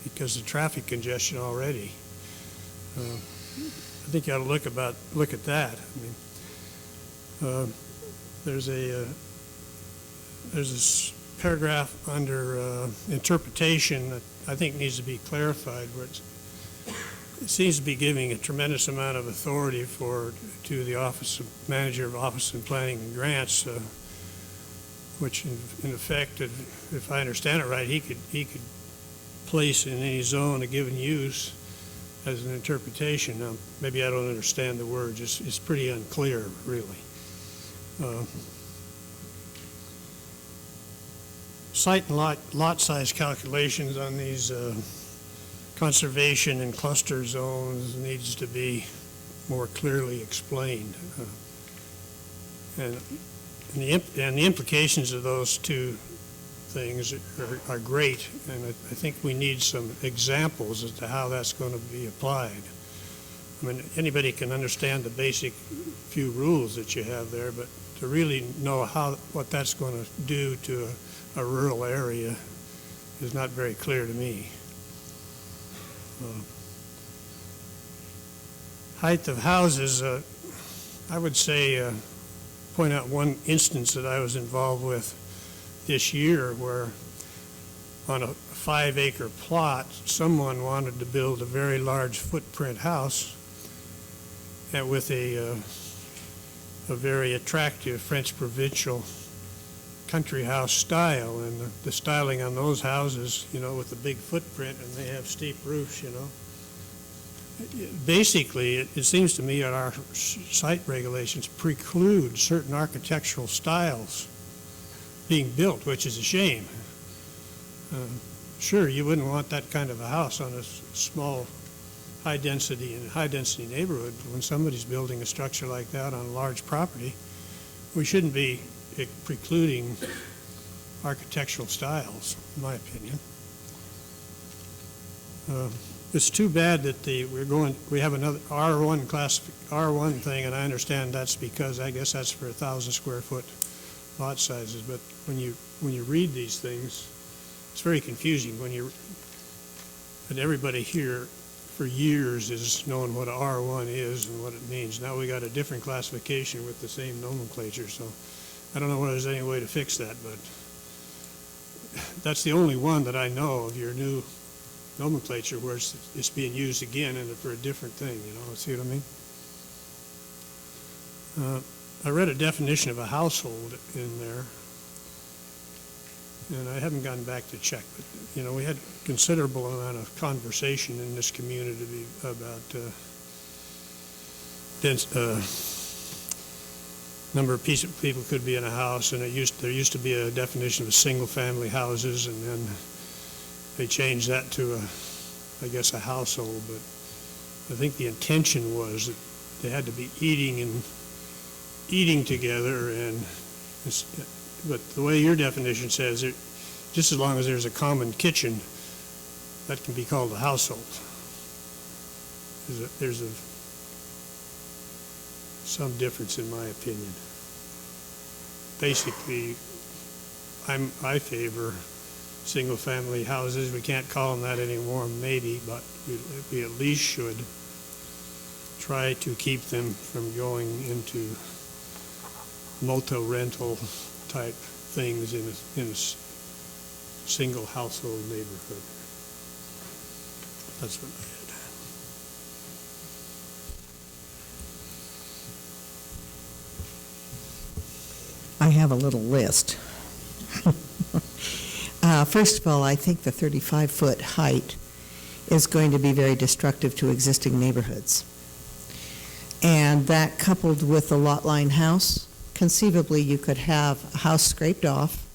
because of traffic congestion already. I think you ought to look at that. I mean, there's this paragraph under interpretation that I think needs to be clarified, where it seems to be giving a tremendous amount of authority to the office of manager of office and planning and grants, which in effect, if I understand it right, he could place in any zone a given use as an interpretation. Now, maybe I don't understand the words. It's pretty unclear, really. Site and lot size calculations on these conservation and cluster zones needs to be more clearly explained. And the implications of those two things are great, and I think we need some examples as to how that's going to be applied. I mean, anybody can understand the basic few rules that you have there, but to really know what that's going to do to a rural area is not very clear to me. Height of houses, I would say, point out one instance that I was involved with this year where on a 5-acre plot, someone wanted to build a very large footprint house and with a very attractive French provincial country house style, and the styling on those houses, with the big footprint, and they have steep roofs, Basically, it seems to me that our site regulations preclude certain architectural styles being built, which is a shame. Sure, you wouldn't want that kind of a house on a small, high-density neighborhood. When somebody's building a structure like that on a large property, we shouldn't be precluding architectural styles, in my opinion. It's too bad that we have another R1 thing, and I understand that's because I guess that's for 1,000 square foot lot sizes. But when you read these things, it's very confusing. And everybody here for years has known what a R1 is and what it means. Now we got a different classification with the same nomenclature. So I don't know whether there's any way to fix that, but that's the only one that I know of your new nomenclature where it's being used again and for a different thing, see what I mean? I read a definition of a household in there, and I haven't gotten back to check, but, we had considerable amount of conversation in this community about number of people could be in a house, and there used to be a definition of single-family houses, and then they changed that to I guess a household. But I think the intention was that they had to be eating together, but the way your definition says it, just as long as there's a common kitchen, that can be called a household. There's some difference in my opinion. Basically, I favor single-family houses. We can't call them that anymore, maybe, but we at least should try to keep them from going into multi-rental type things in a single household neighborhood. That's what I had. I have a little list. First of all, I think the 35-foot height is going to be very destructive to existing neighborhoods. And that coupled with the lot line house, conceivably you could have a house scraped off,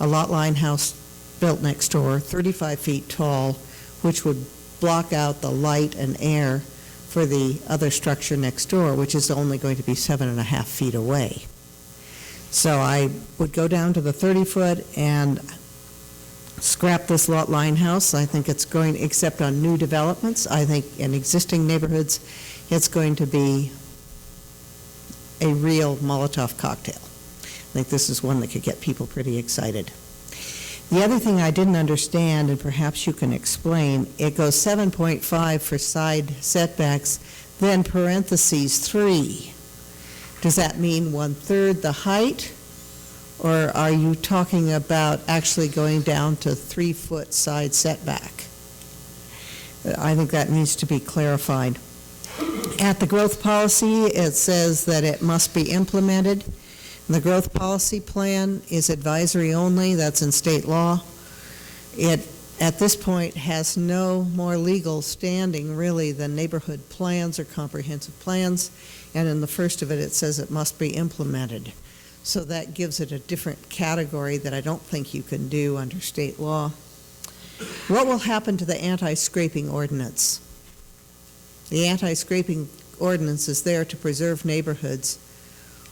a lot line house built next door, 35 feet tall, which would block out the light and air for the other structure next door, which is only going to be 7.5 feet away. So I would go down to the 30-foot and scrap this lot line house. I think it's going, except on new developments, I think in existing neighborhoods, it's going to be a real Molotov cocktail. I think this is one that could get people pretty excited. The other thing I didn't understand, and perhaps you can explain, it goes 7.5 for side setbacks, then parentheses 3. Does that mean 1/3 the height? Or are you talking about actually going down to 3-foot side setback? I think that needs to be clarified. At the growth policy, it says that it must be implemented. The growth policy plan is advisory only. That's in state law. It, at this point, has no more legal standing, really, than neighborhood plans or comprehensive plans. And in the first of it, it says it must be implemented. So that gives it a different category that I don't think you can do under state law. What will happen to the anti-scraping ordinance? The anti-scraping ordinance is there to preserve neighborhoods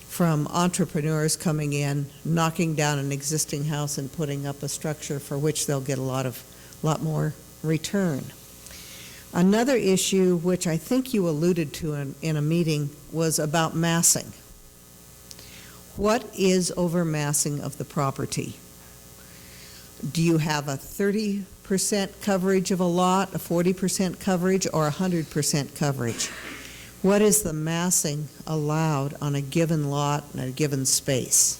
from entrepreneurs coming in, knocking down an existing house and putting up a structure for which they'll get a lot more return. Another issue, which I think you alluded to in a meeting, was about massing. What is overmassing of the property? Do you have a 30% coverage of a lot, a 40% coverage, or 100% coverage? What is the massing allowed on a given lot and a given space?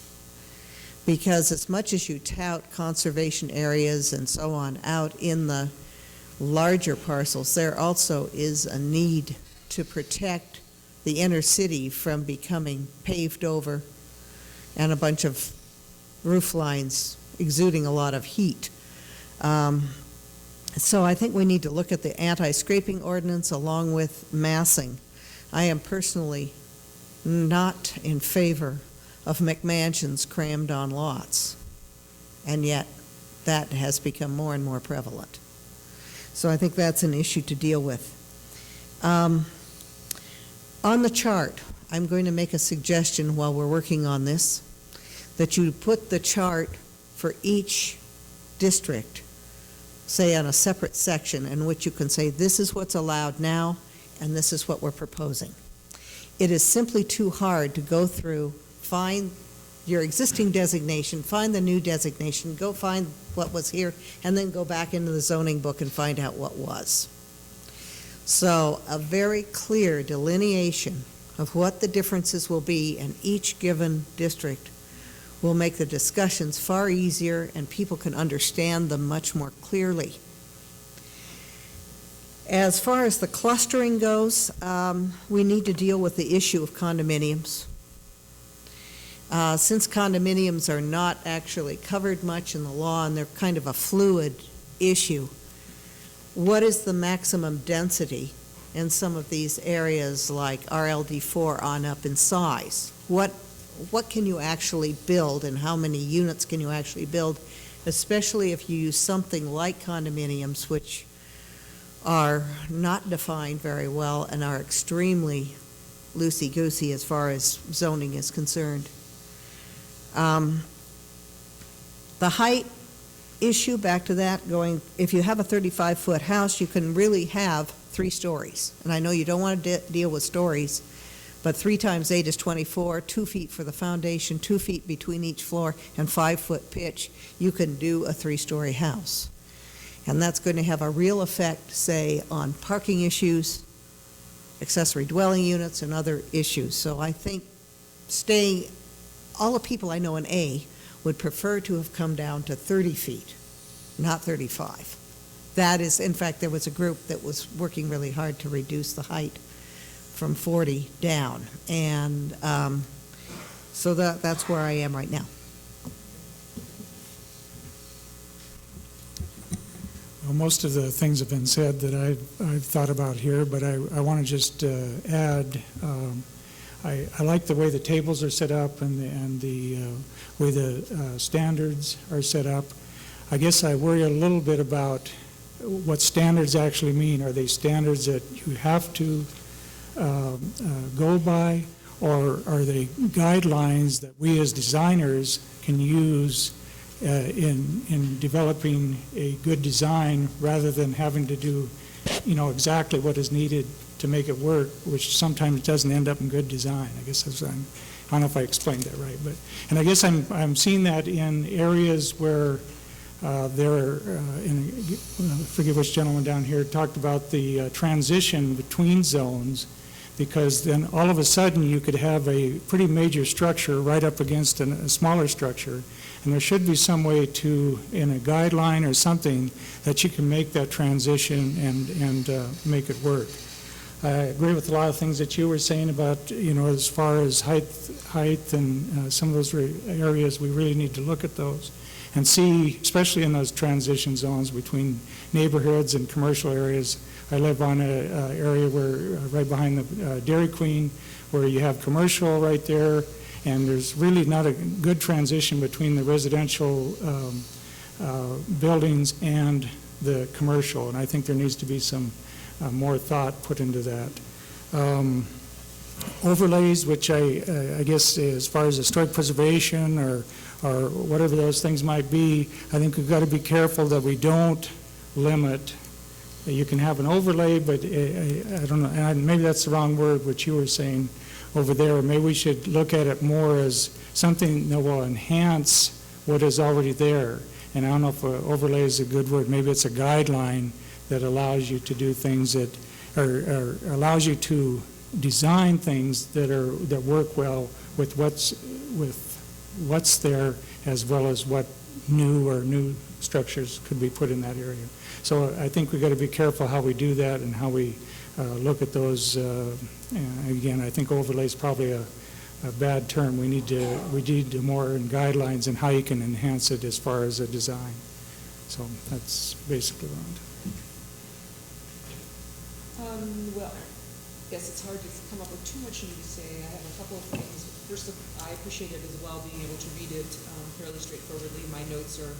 Because as much as you tout conservation areas and so on out in the larger parcels, there also is a need to protect the inner city from becoming paved over and a bunch of roof lines exuding a lot of heat. So I think we need to look at the anti-scraping ordinance along with massing. I am personally not in favor of McMansions crammed on lots, and yet that has become more and more prevalent. So I think that's an issue to deal with. On the chart, I'm going to make a suggestion while we're working on this, that you put the chart for each district, say on a separate section, in which you can say, this is what's allowed now, and this is what we're proposing. It is simply too hard to go through, find your existing designation, find the new designation, go find what was here, and then go back into the zoning book and find out what was. So a very clear delineation of what the differences will be in each given district will make the discussions far easier, and people can understand them much more clearly. As far as the clustering goes, we need to deal with the issue of condominiums. Since condominiums are not actually covered much in the law and they're kind of a fluid issue, what is the maximum density in some of these areas like RLD4 on up in size? What can you actually build, and how many units can you actually build, especially if you use something like condominiums, which are not defined very well and are extremely loosey-goosey as far as zoning is concerned. The height issue, back to that, if you have a 35-foot house, you can really have 3 stories. And I know you don't want to deal with stories, but 3 times 8 is 24, 2 feet for the foundation, 2 feet between each floor, and 5-foot pitch. You can do a 3-story house. And that's going to have a real effect, say, on parking issues, accessory dwelling units, and other issues. So I think all the people I know in A would prefer to have come down to 30 feet, not 35. That is, in fact, there was a group that was working really hard to reduce the height from 40 down. And so that's where I am right now. Well, most of the things have been said that I've thought about here, but I want to just add, I like the way the tables are set up and the way the standards are set up. I guess I worry a little bit about what standards actually mean. Are they standards that you have to go by, or are they guidelines that we as designers can use in developing a good design, rather than having to do, exactly what is needed to make it work, which sometimes doesn't end up in good design. I guess I don't know if I explained that right, and I guess I'm seeing that in areas where I forget which gentleman down here talked about the transition between zones, because then all of a sudden you could have a pretty major structure right up against a smaller structure, and there should be some way to, in a guideline or something, that you can make that transition and make it work. I agree with a lot of things that you were saying about, as far as height and some of those areas, we really need to look at those and see, especially in those transition zones between neighborhoods and commercial areas. I live on an area where, right behind the Dairy Queen, where you have commercial right there, and there's really not a good transition between the residential buildings and the commercial, and I think there needs to be some more thought put into that. Overlays, which I guess as far as historic preservation or whatever those things might be, I think we've got to be careful that we don't limit. You can have an overlay, but I don't know, and maybe that's the wrong word, what you were saying over there. Maybe we should look at it more as something that will enhance what is already there. And I don't know if overlay is a good word. Maybe it's a guideline that allows you to do things that, or allows you to design things that work well with what's there, as well as what new structures could be put in that area. So I think we've got to be careful how we do that and how we look at those. Again, I think overlay is probably a a bad term. We need more guidelines and how you can enhance it as far as a design. So that's basically what I'm doing. Well, I guess it's hard to come up with too much new to say. I have a couple of things. First, I appreciate it as well, being able to read it fairly straightforwardly. My notes are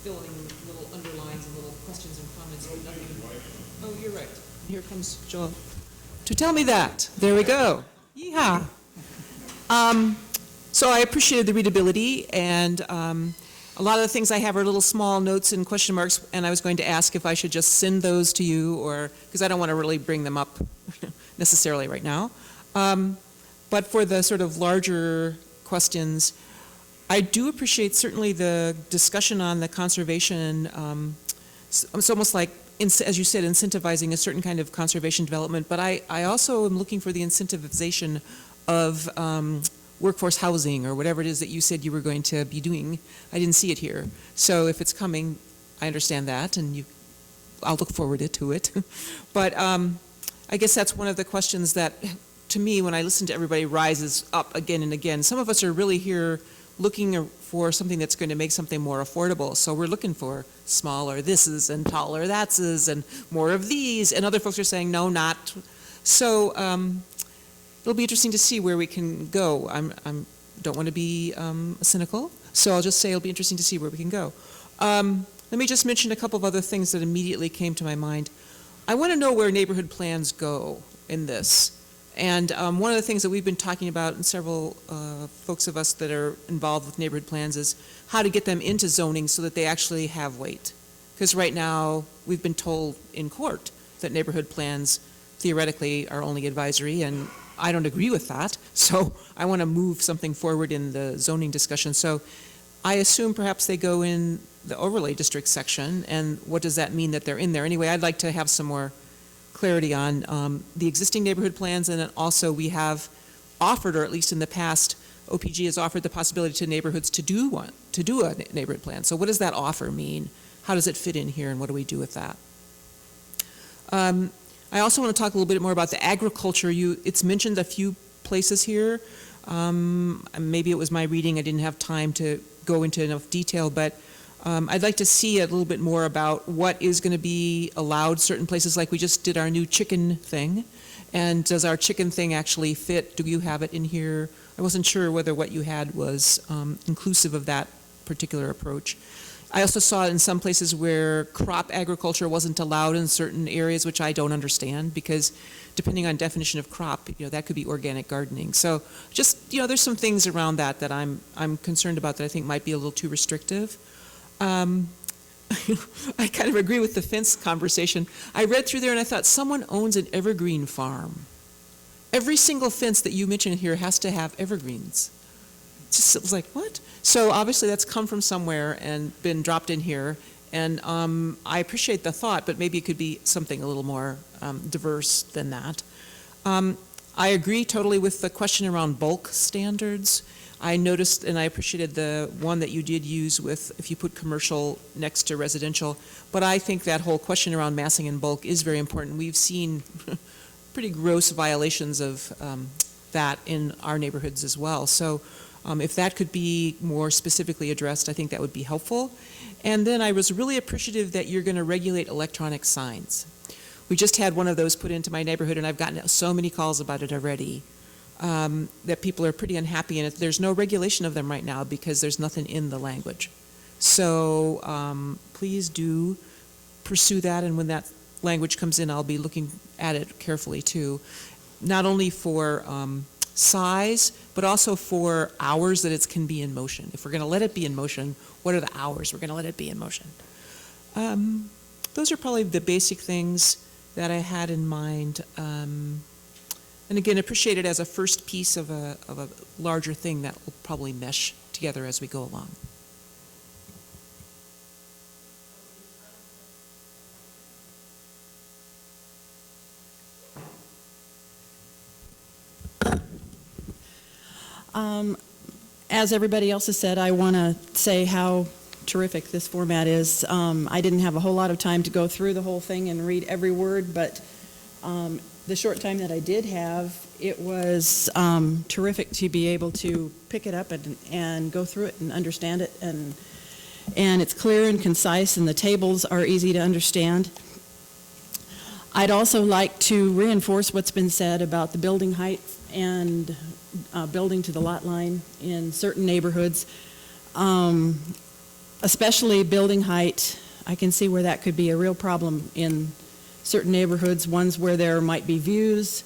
filling little underlines and little questions and comments, but nothing. Oh, you're right. Here comes Joel to tell me that. There we go. Yeehaw. So I appreciated the readability, and a lot of the things I have are little small notes and question marks, and I was going to ask if I should just send those to you, or because I don't want to really bring them up necessarily right now. But for the sort of larger questions, I do appreciate certainly the discussion on the conservation. It's almost like, as you said, incentivizing a certain kind of conservation development, but I also am looking for the incentivization of workforce housing, or whatever it is that you said you were going to be doing. I didn't see it here. So if it's coming, I understand that, and I'll look forward to it. But I guess that's one of the questions that, to me, when I listen to everybody, rises up again and again. Some of us are really here looking for something that's going to make something more affordable. So we're looking for smaller thises and taller thatses and more of these. And other folks are saying, no, not. So it'll be interesting to see where we can go. Don't want to be cynical, so I'll just say it'll be interesting to see where we can go. Let me just mention a couple of other things that immediately came to my mind. I want to know where neighborhood plans go in this. And one of the things that we've been talking about, and several folks of us that are involved with neighborhood plans, is how to get them into zoning so that they actually have weight. Because right now, we've been told in court that neighborhood plans theoretically are only advisory, and I don't agree with that. So I want to move something forward in the zoning discussion. So I assume perhaps they go in the overlay district section, and what does that mean that they're in there? Anyway, I'd like to have some more clarity on the existing neighborhood plans, and then also we have offered, or at least in the past, OPG has offered the possibility to neighborhoods to do a neighborhood plan. So what does that offer mean? How does it fit in here, and what do we do with that? I also want to talk a little bit more about the agriculture. It's mentioned a few places here. Maybe it was my reading. I didn't have time to go into enough detail, but I'd like to see a little bit more about what is going to be allowed certain places, like we just did our new chicken thing. And does our chicken thing actually fit? Do you have it in here? I wasn't sure whether what you had was inclusive of that particular approach. I also saw it in some places where crop agriculture wasn't allowed in certain areas, which I don't understand, because depending on definition of crop, that could be organic gardening. So just, there's some things around that I'm concerned about that I think might be a little too restrictive. I kind of agree with the fence conversation. I read through there and I thought, someone owns an evergreen farm. Every single fence that you mentioned here has to have evergreens. It was like, what? So obviously that's come from somewhere and been dropped in here. And I appreciate the thought, but maybe it could be something a little more diverse than that. I agree totally with the question around bulk standards. I noticed and I appreciated the one that you did use with if you put commercial next to residential. But I think that whole question around massing in bulk is very important. We've seen pretty gross violations of that in our neighborhoods as well. So if that could be more specifically addressed, I think that would be helpful. And then I was really appreciative that you're going to regulate electronic signs. We just had one of those put into my neighborhood, and I've gotten so many calls about it already that people are pretty unhappy, and there's no regulation of them right now because there's nothing in the language. So please do pursue that, and when that language comes in, I'll be looking at it carefully too. Not only for size, but also for hours that it can be in motion. If we're going to let it be in motion, what are the hours we're going to let it be in motion? Those are probably the basic things that I had in mind. And again, appreciate it as a first piece of a larger thing that will probably mesh together as we go along. As everybody else has said, I want to say how terrific this format is. I didn't have a whole lot of time to go through the whole thing and read every word, but The short time that I did have, it was terrific to be able to pick it up and go through it and understand it, and it's clear and concise, and the tables are easy to understand. I'd also like to reinforce what's been said about the building height and building to the lot line in certain neighborhoods, especially building height. I can see where that could be a real problem in certain neighborhoods, ones where there might be views,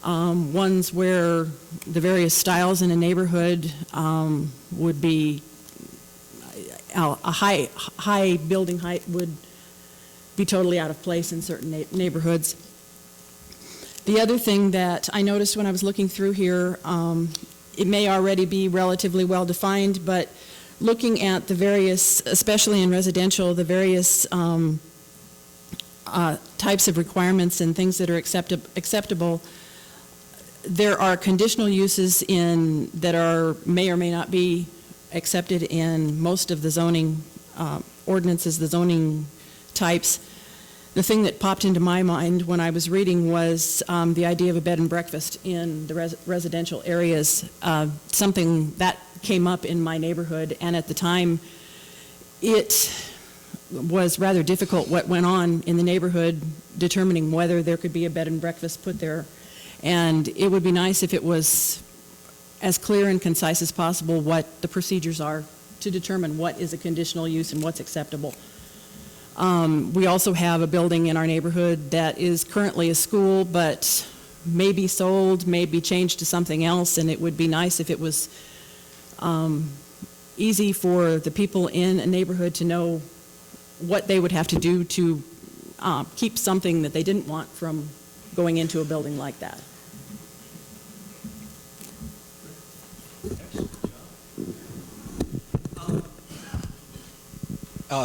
ones where the various styles in a neighborhood would be a high building height would be totally out of place in certain neighborhoods. The other thing that I noticed when I was looking through here, it may already be relatively well defined, but looking at the various, especially in residential, the various types of requirements and things that are acceptable, there are conditional uses that may or may not be accepted in most of the zoning ordinances, the zoning types. The thing that popped into my mind when I was reading was the idea of a bed and breakfast in the residential areas, something that came up in my neighborhood, and at the time it was rather difficult what went on in the neighborhood determining whether there could be a bed and breakfast put there. And it would be nice if it was as clear and concise as possible what the procedures are to determine what is a conditional use and what's acceptable. We also have a building in our neighborhood that is currently a school, but may be sold, may be changed to something else, and it would be nice if it was easy for the people in a neighborhood to know what they would have to do to keep something that they didn't want from going into a building like that.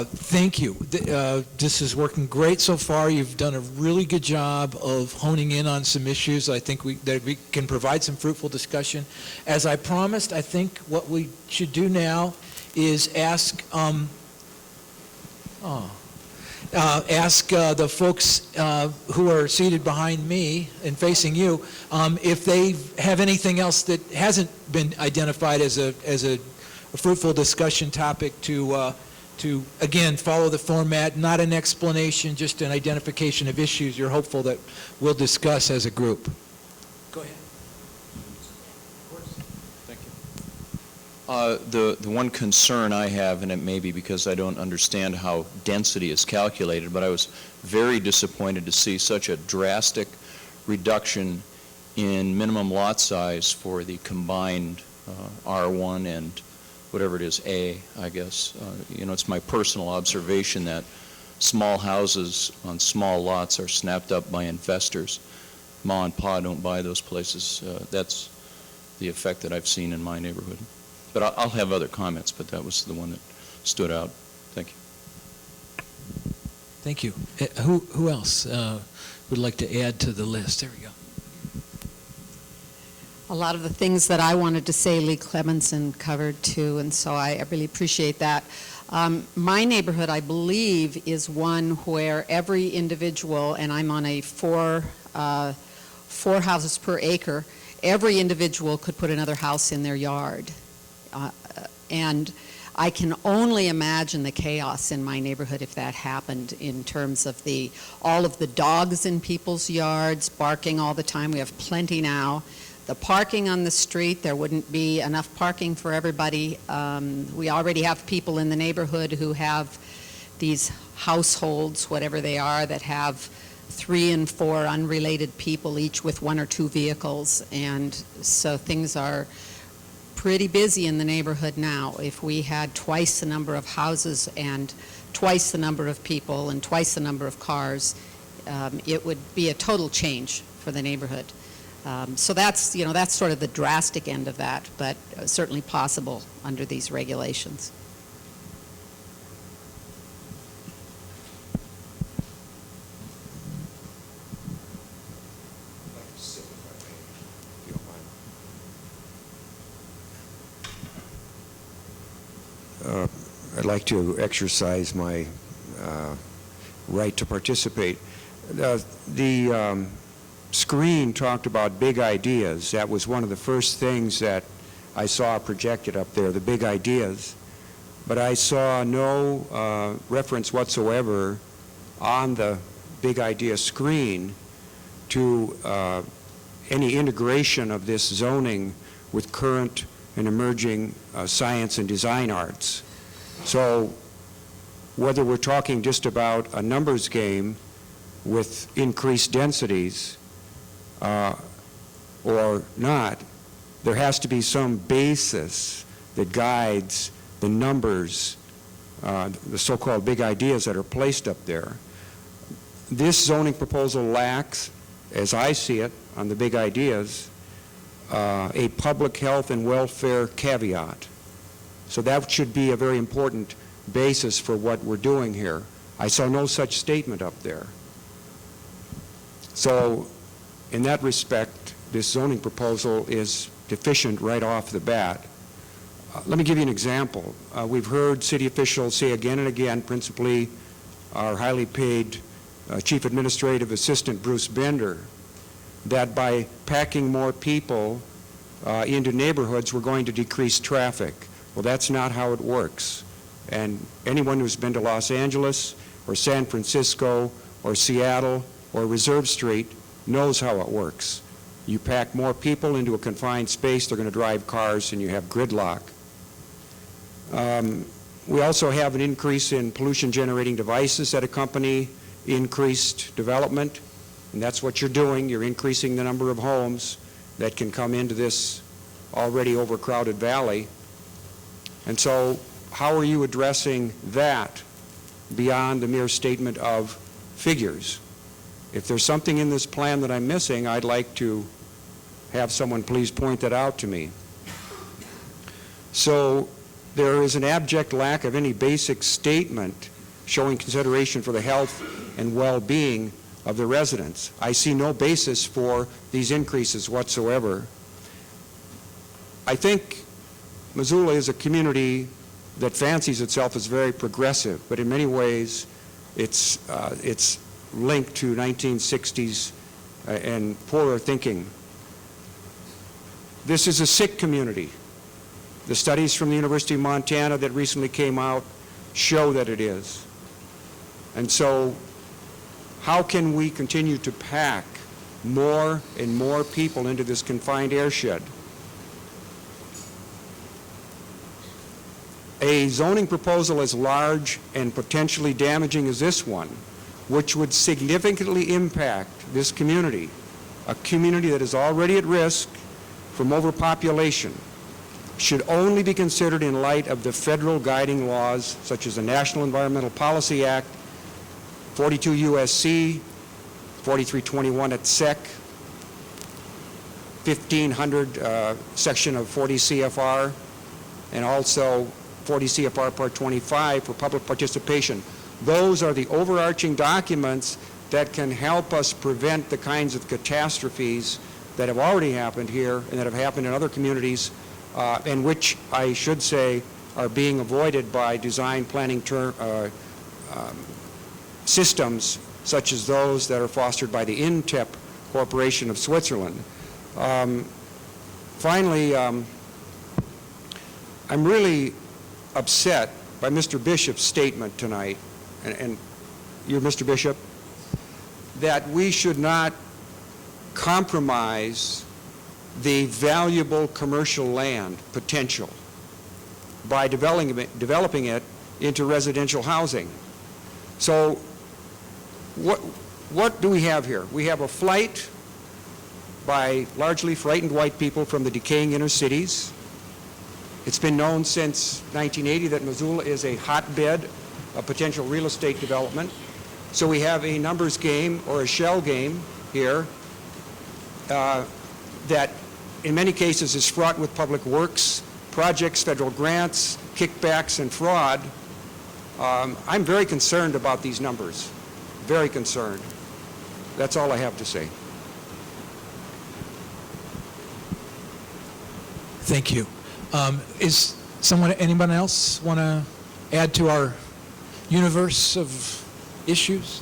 Thank you. This is working great so far. You've done a really good job of honing in on some issues. I think that we can provide some fruitful discussion. As I promised, I think what we should do now is ask the folks who are seated behind me and facing you if they have anything else that hasn't been identified as a fruitful discussion topic to again, follow the format, not an explanation, just an identification of issues you're hopeful that we'll discuss as a group. Go ahead. Thank you. The one concern I have, and it may be because I don't understand how density is calculated, but I was very disappointed to see such a drastic reduction in minimum lot size for the combined R1 and whatever it is, A, I guess. It's my personal observation that small houses on small lots are snapped up by investors. Ma and Pa don't buy those places. That's the effect that I've seen in my neighborhood. But I'll have other comments, but that was the one that stood out. Thank you. Thank you. Who else would like to add to the list? There we go. A lot of the things that I wanted to say, Lee Clemenson covered too, and so I really appreciate that. My neighborhood, I believe, is one where every individual, and I'm on a four houses per acre, every individual could put another house in their yard. And I can only imagine the chaos in my neighborhood if that happened, in terms of all of the dogs in people's yards barking all the time. We have plenty now. The parking on the street, there wouldn't be enough parking for everybody. We already have people in the neighborhood who have these households, whatever they are, that have 3 and 4 unrelated people, each with 1 or 2 vehicles. And so things are pretty busy in the neighborhood now. If we had twice the number of houses and twice the number of people and twice the number of cars, it would be a total change for the neighborhood. So that's sort of the drastic end of that, but certainly possible under these regulations. I'd like to exercise my right to participate. The screen talked about big ideas. That was one of the first things that I saw projected up there, the big ideas. But I saw no reference whatsoever on the big idea screen to any integration of this zoning with current and emerging science and design arts. So whether we're talking just about a numbers game with increased densities or not, there has to be some basis that guides the numbers, the so-called big ideas that are placed up there. This zoning proposal lacks, as I see it, on the big ideas, a public health and welfare caveat. So that should be a very important basis for what we're doing here. I saw no such statement up there. So in that respect, this zoning proposal is deficient right off the bat. Let me give you an example. We've heard city officials say again and again, principally our highly paid Chief Administrative Assistant Bruce Bender, that by packing more people into neighborhoods, we're going to decrease traffic. Well, that's not how it works. And anyone who's been to Los Angeles or San Francisco or Seattle or Reserve Street knows how it works. You pack more people into a confined space, they're going to drive cars, and you have gridlock. We also have an increase in pollution-generating devices that accompany increased development, and that's what you're doing. You're increasing the number of homes that can come into this already overcrowded valley. And so how are you addressing that beyond the mere statement of figures? If there's something in this plan that I'm missing, I'd like to have someone please point that out to me. So there is an abject lack of any basic statement showing consideration for the health and well-being of the residents. I see no basis for these increases whatsoever. I think Missoula is a community that fancies itself as very progressive, but in many ways it's linked to 1960s and poorer thinking. This is a sick community. The studies from the University of Montana that recently came out show that it is. And so how can we continue to pack more and more people into this confined airshed? A zoning proposal as large and potentially damaging as this one, which would significantly impact this community, a community that is already at risk from overpopulation, should only be considered in light of the federal guiding laws such as the National Environmental Policy Act, 42 U.S.C., 4321 at SEC, 1500 section of 40 CFR, and also 40 CFR Part 25 for public participation. Those are the overarching documents that can help us prevent the kinds of catastrophes that have already happened here and that have happened in other communities, and which I should say are being avoided by design planning systems such as those that are fostered by the INTEP Corporation of Switzerland. Finally, I'm really upset by Mr. Bishop's statement tonight, and you're Mr. Bishop, that we should not compromise the valuable commercial land potential by developing it into residential housing. So what do we have here? We have a flight by largely frightened white people from the decaying inner cities. It's been known since 1980 that Missoula is a hotbed of potential real estate development. So we have a numbers game or a shell game here that in many cases is fraught with public works, projects, federal grants, kickbacks, and fraud. I'm very concerned about these numbers, very concerned. That's all I have to say. Thank you. Is anyone else want to add to our universe of issues?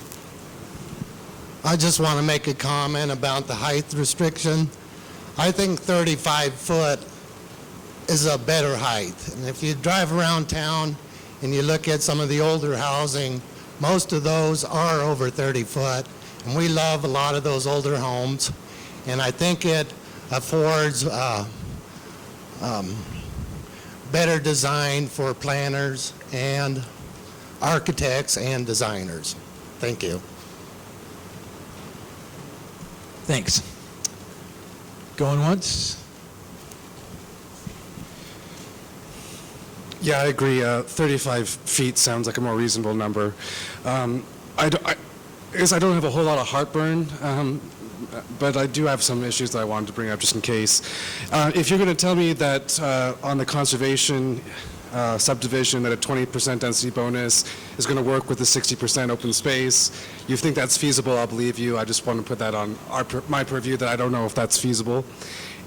I just want to make a comment about the height restriction. I think 35 foot is a better height. And if you drive around town and you look at some of the older housing, most of those are over 30 foot. And we love a lot of those older homes. And I think it affords better design for planners and architects and designers. Thank you. Thanks. Going once? Yeah, I agree. 35 feet sounds like a more reasonable number. I guess I don't have a whole lot of heartburn, but I do have some issues that I wanted to bring up just in case. If you're going to tell me that on the conservation subdivision that a 20% density bonus is going to work with the 60% open space, you think that's feasible, I'll believe you. I just want to put that on my purview that I don't know if that's feasible.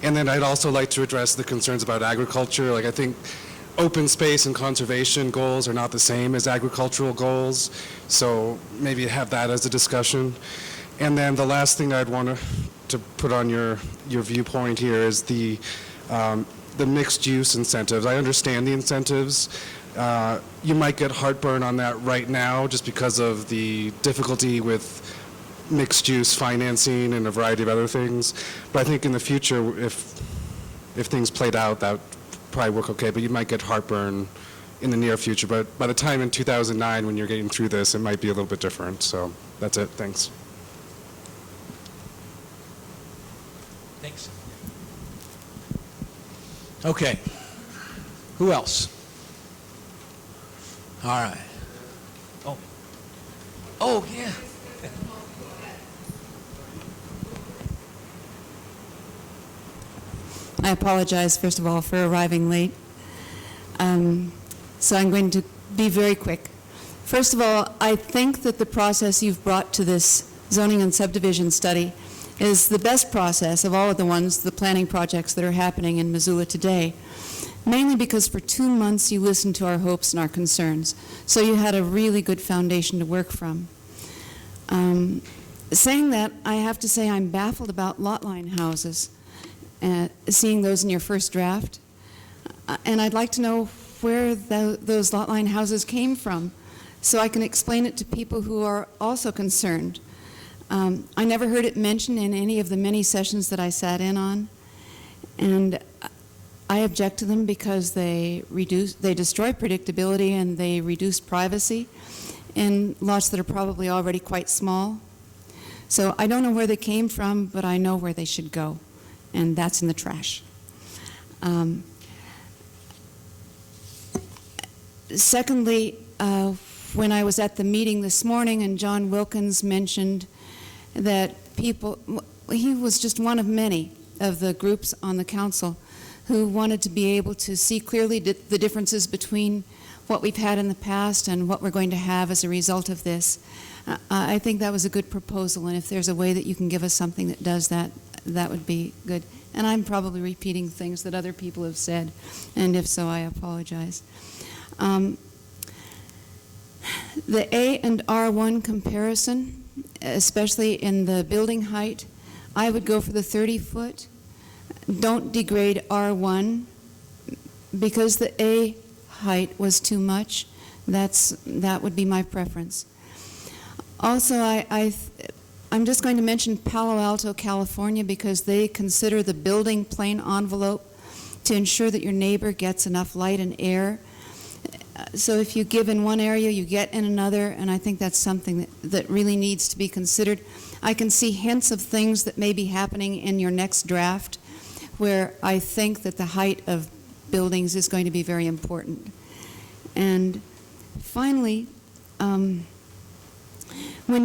And then I'd also like to address the concerns about agriculture. Like, I think open space and conservation goals are not the same as agricultural goals, so maybe have that as a discussion. And then the last thing I'd want to put on your viewpoint here is the mixed use incentives. I understand the incentives. You might get heartburn on that right now just because of the difficulty with mixed use financing and a variety of other things. But I think in the future, if things played out, that would probably work okay. But you might get heartburn in the near future. But by the time in 2009, when you're getting through this, it might be a little bit different. So that's it. Thanks. Thanks. Okay. Who else? All right. Oh, yeah. I apologize, first of all, for arriving late. So I'm going to be very quick. First of all, I think that the process you've brought to this zoning and subdivision study is the best process of all of the ones, the planning projects that are happening in Missoula today, mainly because for 2 months you listened to our hopes and our concerns. So you had a really good foundation to work from. Saying that, I have to say I'm baffled about lot line houses, seeing those in your first draft. And I'd like to know where those lot line houses came from so I can explain it to people who are also concerned. I never heard it mentioned in any of the many sessions that I sat in on, and I object to them because they destroy predictability and they reduce privacy in lots that are probably already quite small. So I don't know where they came from, but I know where they should go, and that's in the trash. Secondly, when I was at the meeting this morning and John Wilkins mentioned that he was just one of many of the groups on the council who wanted to be able to see clearly the differences between what we've had in the past and what we're going to have as a result of this. I think that was a good proposal, and if there's a way that you can give us something that does that, that would be good. And I'm probably repeating things that other people have said, and if so, I apologize. The A and R1 comparison, especially in the building height, I would go for the 30-foot. Don't degrade R1 because the A height was too much. That would be my preference. Also, I'm just going to mention Palo Alto, California, because they consider the building plane envelope to ensure that your neighbor gets enough light and air. So if you give in one area, you get in another, and I think that's something that really needs to be considered. I can see hints of things that may be happening in your next draft where I think that the height of buildings is going to be very important. And finally, when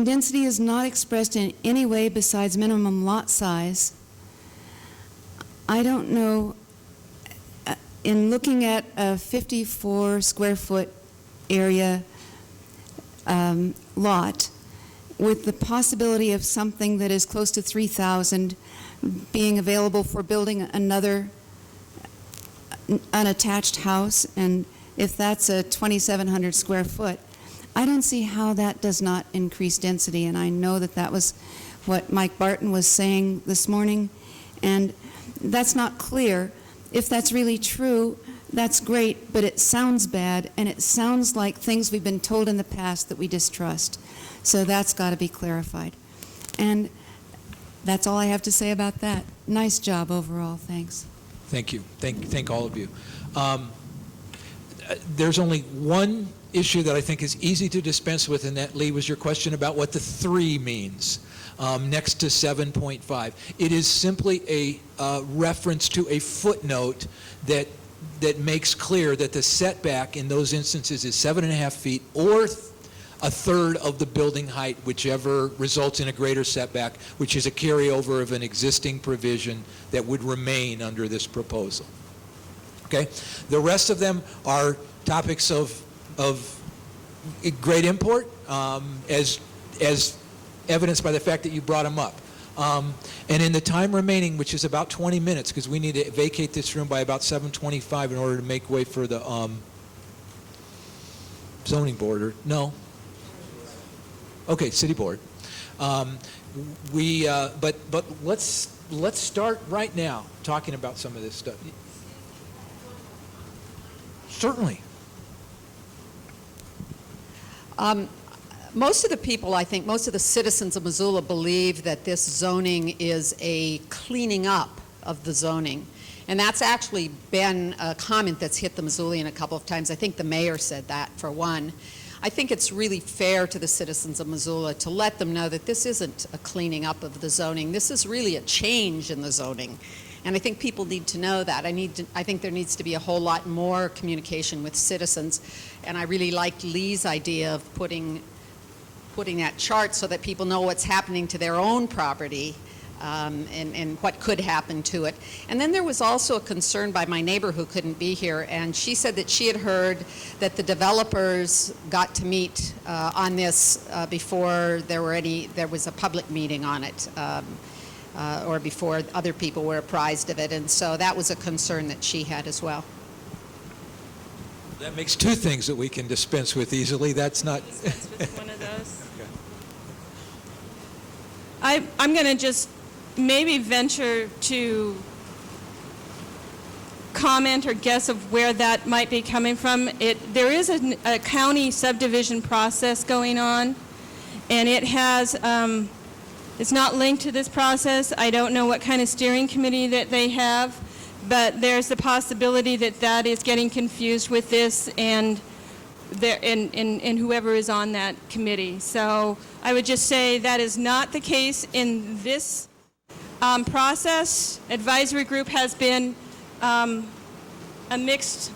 density is not expressed in any way besides minimum lot size, I don't know, in looking at a 54 square foot area lot with the possibility of something that is close to 3,000 being available for building another unattached house, and if that's a 2,700 square foot, I don't see how that does not increase density, and I know that that was what Mike Barton was saying this morning, and that's not clear. If that's really true, that's great, but it sounds bad, and it sounds like things we've been told in the past that we distrust. So that's got to be clarified. And that's all I have to say about that. Nice job overall, thanks. Thank you. Thank all of you. There's only one issue that I think is easy to dispense with, and that, Lee, was your question about what the 3 means next to 7.5. It is simply a reference to a footnote that makes clear that the setback in those instances is 7.5 feet or a third of the building height, whichever results in a greater setback, which is a carryover of an existing provision that would remain under this proposal. Okay? The rest of them are topics of great import, as evidenced by the fact that you brought them up. And in the time remaining, which is about 20 minutes, because we need to vacate this room by about 7:25 in order to make way for the zoning board, no? Okay, city board. But let's start right now talking about some of this stuff. Certainly. Most of the people, I think, most of the citizens of Missoula believe that this zoning is a cleaning up of the zoning. And that's actually been a comment that's hit the Missoulian a couple of times. I think the mayor said that, for one. I think it's really fair to the citizens of Missoula to let them know that this isn't a cleaning up of the zoning. This is really a change in the zoning. And I think people need to know that. I think there needs to be a whole lot more communication with citizens. And I really liked Lee's idea of putting that chart so that people know what's happening to their own property and what could happen to it. And then there was also a concern by my neighbor who couldn't be here, and she said that she had heard that the developers got to meet on this before there was a public meeting on it, or before other people were apprised of it, and so that was a concern that she had as well. That makes 2 things that we can dispense with easily. That's not... Dispense with one of those. Okay. I'm going to just maybe venture to comment or guess of where that might be coming from. There is a county subdivision process going on, and it has, it's not linked to this process. I don't know what kind of steering committee that they have, but there's the possibility that that is getting confused with this and whoever is on that committee. So I would just say that is not the case in this process. Advisory group has been a mixed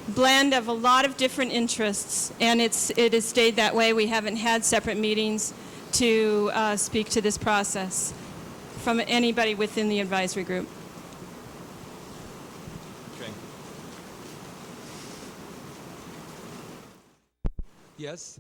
blend of a lot of different interests, and it has stayed that way. We haven't had separate meetings to speak to this process from anybody within the advisory group. Okay. Yes?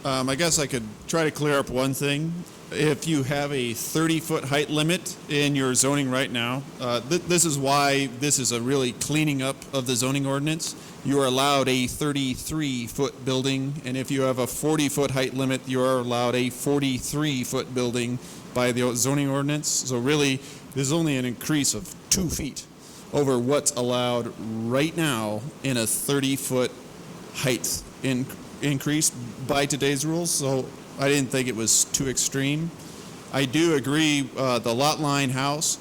I guess I could try to clear up one thing. If you have a 30-foot height limit in your zoning right now, this is why this is a really cleaning up of the zoning ordinance. You are allowed a 33-foot building, and if you have a 40-foot height limit, you are allowed a 43-foot building by the zoning ordinance. So really, there's only an increase of 2 feet over what's allowed right now in a 30-foot height increase by today's rules. So I didn't think it was too extreme. I do agree, the lot line house,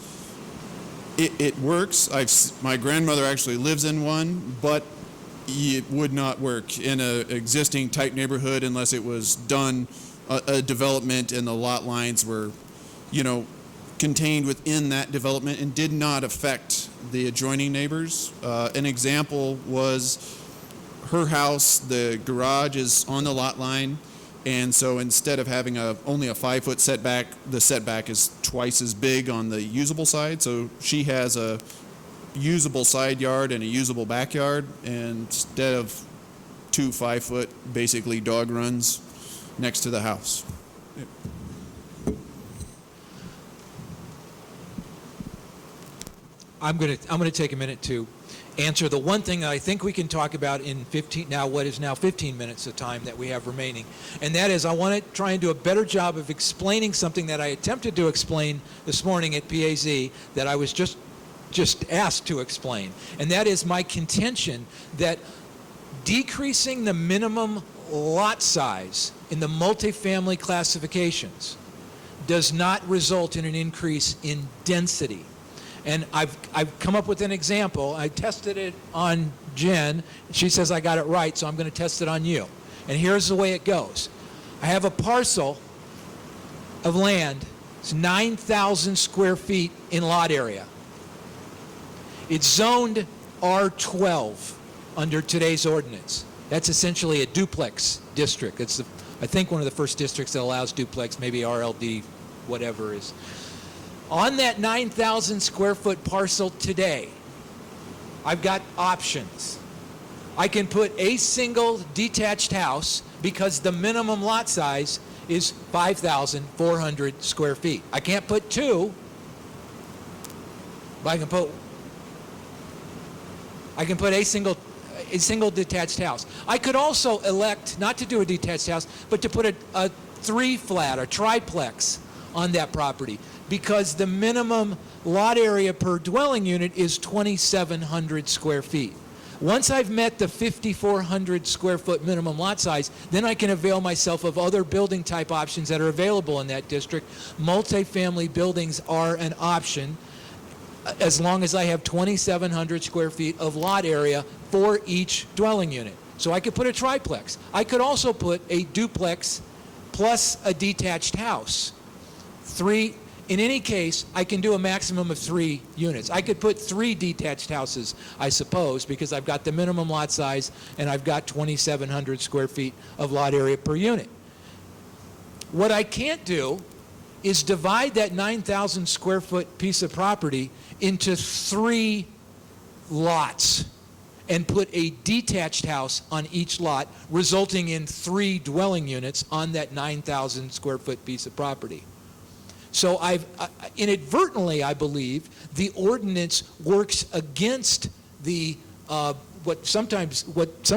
it works. My grandmother actually lives in one, but it would not work in an existing type neighborhood unless it was done, a development and the lot lines were, contained within that development and did not affect the adjoining neighbors. An example was her house, the garage is on the lot line, and so instead of having only a 5-foot setback, the setback is twice as big on the usable side. So she has a usable side yard and a usable backyard, and instead of 2 5-foot, basically dog runs next to the house. I'm going to take a minute to answer the one thing that I think we can talk about in 15 minutes of time that we have remaining. And that is, I want to try and do a better job of explaining something that I attempted to explain this morning at PAZ that I was just asked to explain. And that is my contention that decreasing the minimum lot size in the multifamily classifications does not result in an increase in density. And I've come up with an example. I tested it on Jen. She says I got it right, so I'm going to test it on you. And here's the way it goes. I have a parcel of land. It's 9,000 square feet in lot area. It's zoned R12 under today's ordinance. That's essentially a duplex district. It's, I think, one of the first districts that allows duplex, maybe RLD, whatever is. On that 9,000 square foot parcel today, I've got options. I can put a single detached house because the minimum lot size is 5,400 square feet. I can't put two, but I can put a single detached house. I could also elect not to do a detached house, but to put a three-flat or triplex on that property, because the minimum lot area per dwelling unit is 2,700 square feet. Once I've met the 5,400 square foot minimum lot size, then I can avail myself of other building type options that are available in that district. Multifamily buildings are an option as long as I have 2,700 square feet of lot area for each dwelling unit. So I could put a triplex. I could also put a duplex plus a detached house. In any case, I can do a maximum of 3 units. I could put 3 detached houses, I suppose, because I've got the minimum lot size and I've got 2,700 square feet of lot area per unit. What I can't do is divide that 9,000 square foot piece of property into 3 lots and put a detached house on each lot, resulting in 3 dwelling units on that 9,000 square foot piece of property. So inadvertently, I believe, the ordinance works against the what some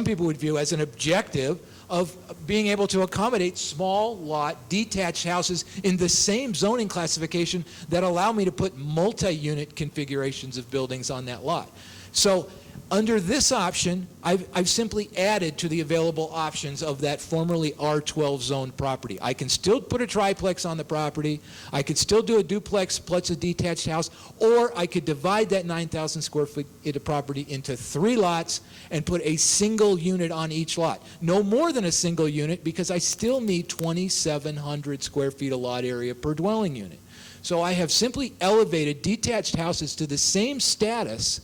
people would view as an objective of being able to accommodate small lot detached houses in the same zoning classification that allow me to put multi-unit configurations of buildings on that lot. So under this option, I've simply added to the available options of that formerly R12 zoned property. I can still put a triplex on the property, I could still do a duplex plus a detached house, or I could divide that 9,000 square foot of property into 3 lots and put a single unit on each lot. No more than a single unit, because I still need 2,700 square feet of lot area per dwelling unit. So I have simply elevated detached houses to the same status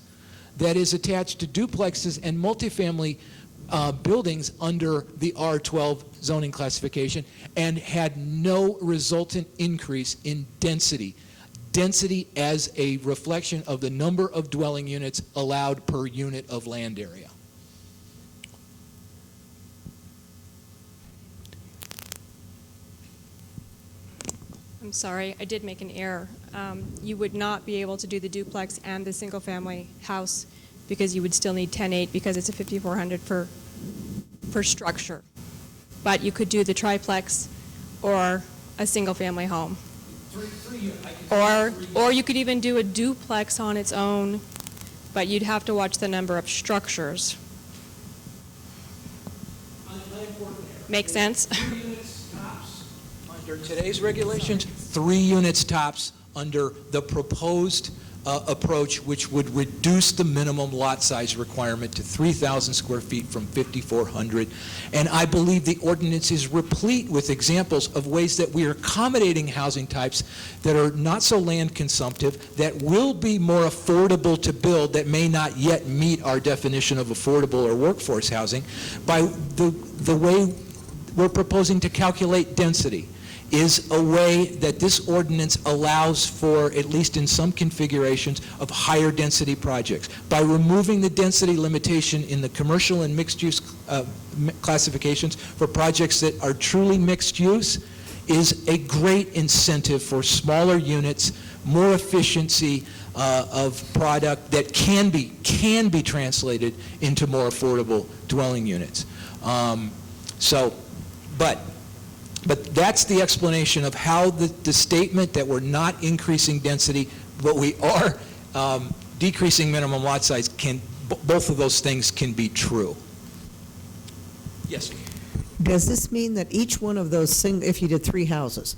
that is attached to duplexes and multifamily buildings under the R12 zoning classification, and had no resultant increase in density. Density as a reflection of the number of dwelling units allowed per unit of land area. I'm sorry, I did make an error. You would not be able to do the duplex and the single-family house because you would still need 10.8 because it's a 5,400 per structure. But you could do the triplex or a single-family home. Or you could even do a duplex on its own, but you'd have to watch the number of structures. Make sense? 3 units tops under today's regulations, 3 units tops under the proposed approach, which would reduce the minimum lot size requirement to 3,000 square feet from 5,400. And I believe the ordinance is replete with examples of ways that we are accommodating housing types that are not so land consumptive, that will be more affordable to build, that may not yet meet our definition of affordable or workforce housing, by the way we're proposing to calculate density. Is a way that this ordinance allows for, at least in some configurations, of higher density projects. By removing the density limitation in the commercial and mixed use classifications for projects that are truly mixed use, is a great incentive for smaller units, more efficiency, of product that can be translated into more affordable dwelling units. But that's the explanation of how the statement that we're not increasing density, but we are decreasing minimum lot size, both of those things can be true. Yes? Does this mean that each one of those, if you did 3 houses,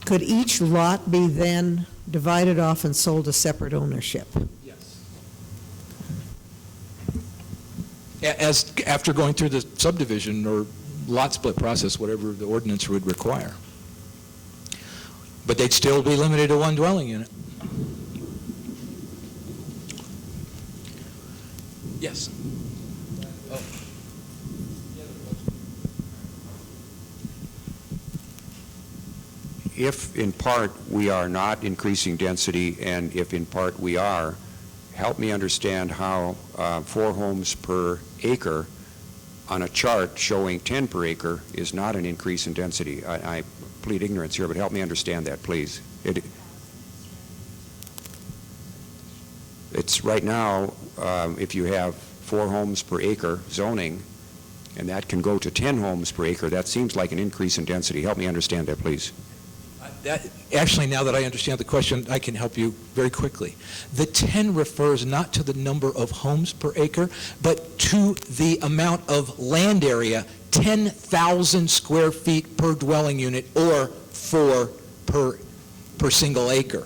could each lot be then divided off and sold to separate ownership? Yes. After going through the subdivision or lot split process, whatever the ordinance would require. But they'd still be limited to one dwelling unit. Yes. If in part we are not increasing density, and if in part we are, help me understand how 4 homes per acre on a chart showing 10 per acre is not an increase in density. I plead ignorance here, but help me understand that, please. It's right now, if you have 4 homes per acre zoning, and that can go to 10 homes per acre, that seems like an increase in density. Help me understand that, please. Actually, now that I understand the question, I can help you very quickly. The 10 refers not to the number of homes per acre, but to the amount of land area, 10,000 square feet per dwelling unit, or 4 per single acre.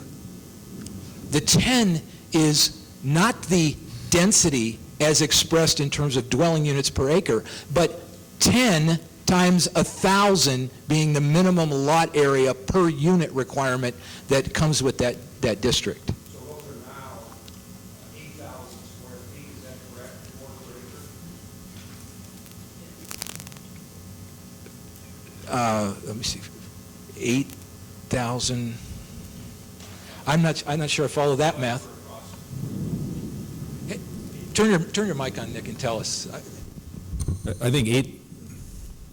The 10 is not the density as expressed in terms of dwelling units per acre, but 10 times 1,000 being the minimum lot area per unit requirement that comes with that district. So those are now 8,000 square feet, is that correct? 4 per acre? Let me see, 8,000. I'm not sure I follow that math. Hey, turn your mic on, Nick, and tell us. I think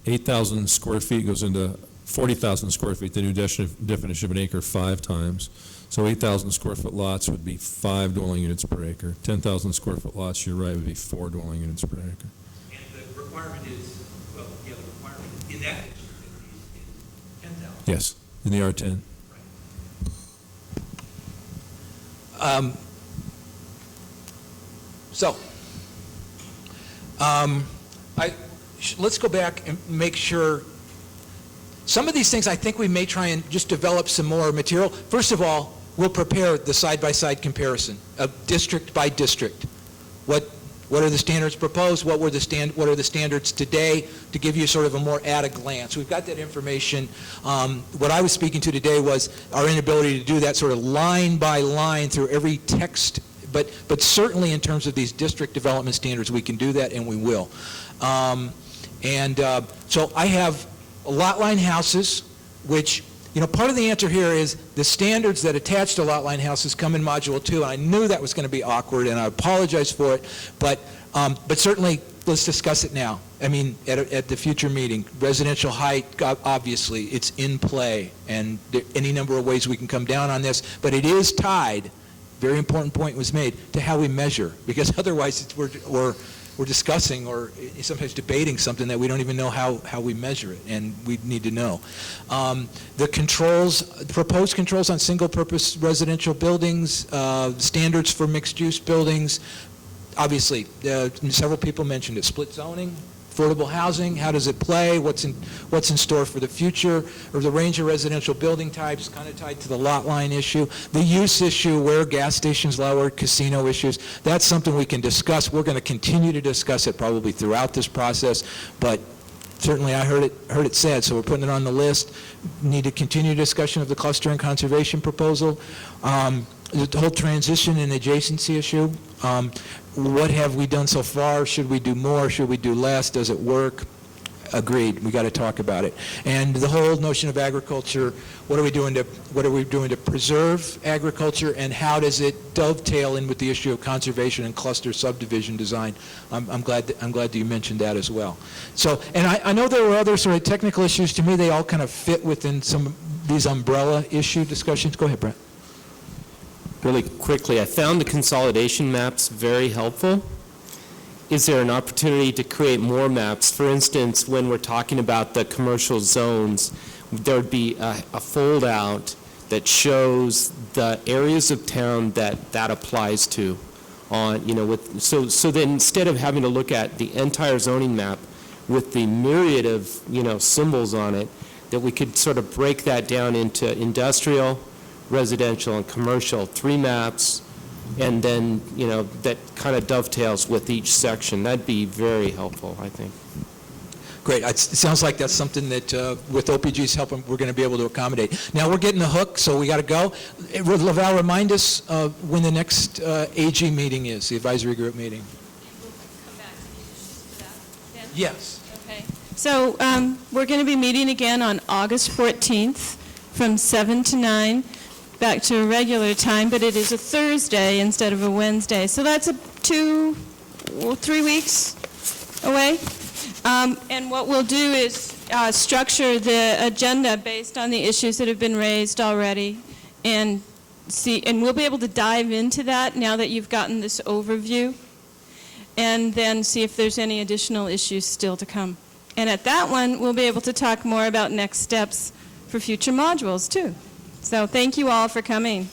8,000 square feet goes into 40,000 square feet, the new definition of an acre 5 times. So 8,000 square foot lots would be 5 dwelling units per acre. 10,000 square foot lots, you're right, would be 4 dwelling units per acre. And the requirement is, well, yeah, the requirement in that district is 10,000. Yes, in the R10. Let's go back and make sure. Some of these things, I think we may try and just develop some more material. First of all, we'll prepare the side-by-side comparison of district by district. What are the standards proposed? What are the standards today, to give you sort of a more at a glance. We've got that information. What I was speaking to today was our inability to do that sort of line by line through every text, but certainly in terms of these district development standards, we can do that, and we will. So I have lot line houses, which, part of the answer here is the standards that attach to lot line houses come in Module 2, and I knew that was going to be awkward, and I apologize for it, but certainly let's discuss it now. I mean, at the future meeting. Residential height, obviously, it's in play, and any number of ways we can come down on this, but it is tied, very important point was made, to how we measure, because otherwise we're discussing or sometimes debating something that we don't even know how we measure it, and we need to know. The proposed controls on single-purpose residential buildings, standards for mixed-use buildings, obviously, several people mentioned it, split zoning, affordable housing, how does it play, what's in store for the future, or the range of residential building types, kind of tied to the lot line issue, the use issue, where gas stations lower, casino issues, that's something we can discuss. We're going to continue to discuss it probably throughout this process, but certainly I heard it said, so we're putting it on the list. Need to continue discussion of the cluster and conservation proposal. The whole transition and adjacency issue. What have we done so far? Should we do more? Should we do less? Does it work? Agreed. We got to talk about it. And the whole notion of agriculture. What are we doing to preserve agriculture, and how does it dovetail in with the issue of conservation and cluster subdivision design? I'm glad that you mentioned that as well. So, and I know there were other sort of technical issues. To me, they all kind of fit within some of these umbrella issue discussions. Go ahead, Brent. really quickly, I found the consolidation maps very helpful. Is there an opportunity to create more maps? For instance, when we're talking about the commercial zones, there would be a fold-out that shows the areas of town that applies to. So then instead of having to look at the entire zoning map with the myriad of, symbols on it, that we could sort of break that down into industrial, residential, and commercial, 3 maps, and then, that kind of dovetails with each section. That'd be very helpful, I think. Great. It sounds like that's something that, with OPG's help, we're going to be able to accommodate. Now, we're getting the hook, so we got to go. Laval, remind us when the next AG meeting is, the advisory group meeting. Yes. Okay. So we're going to be meeting again on August 14th from 7 to 9, back to a regular time, but it is a Thursday instead of a Wednesday. So that's 3 weeks away. And what we'll do is structure the agenda based on the issues that have been raised already, and we'll be able to dive into that now that you've gotten this overview, and then see if there's any additional issues still to come. And at that one, we'll be able to talk more about next steps for future modules, too. So thank you all for coming.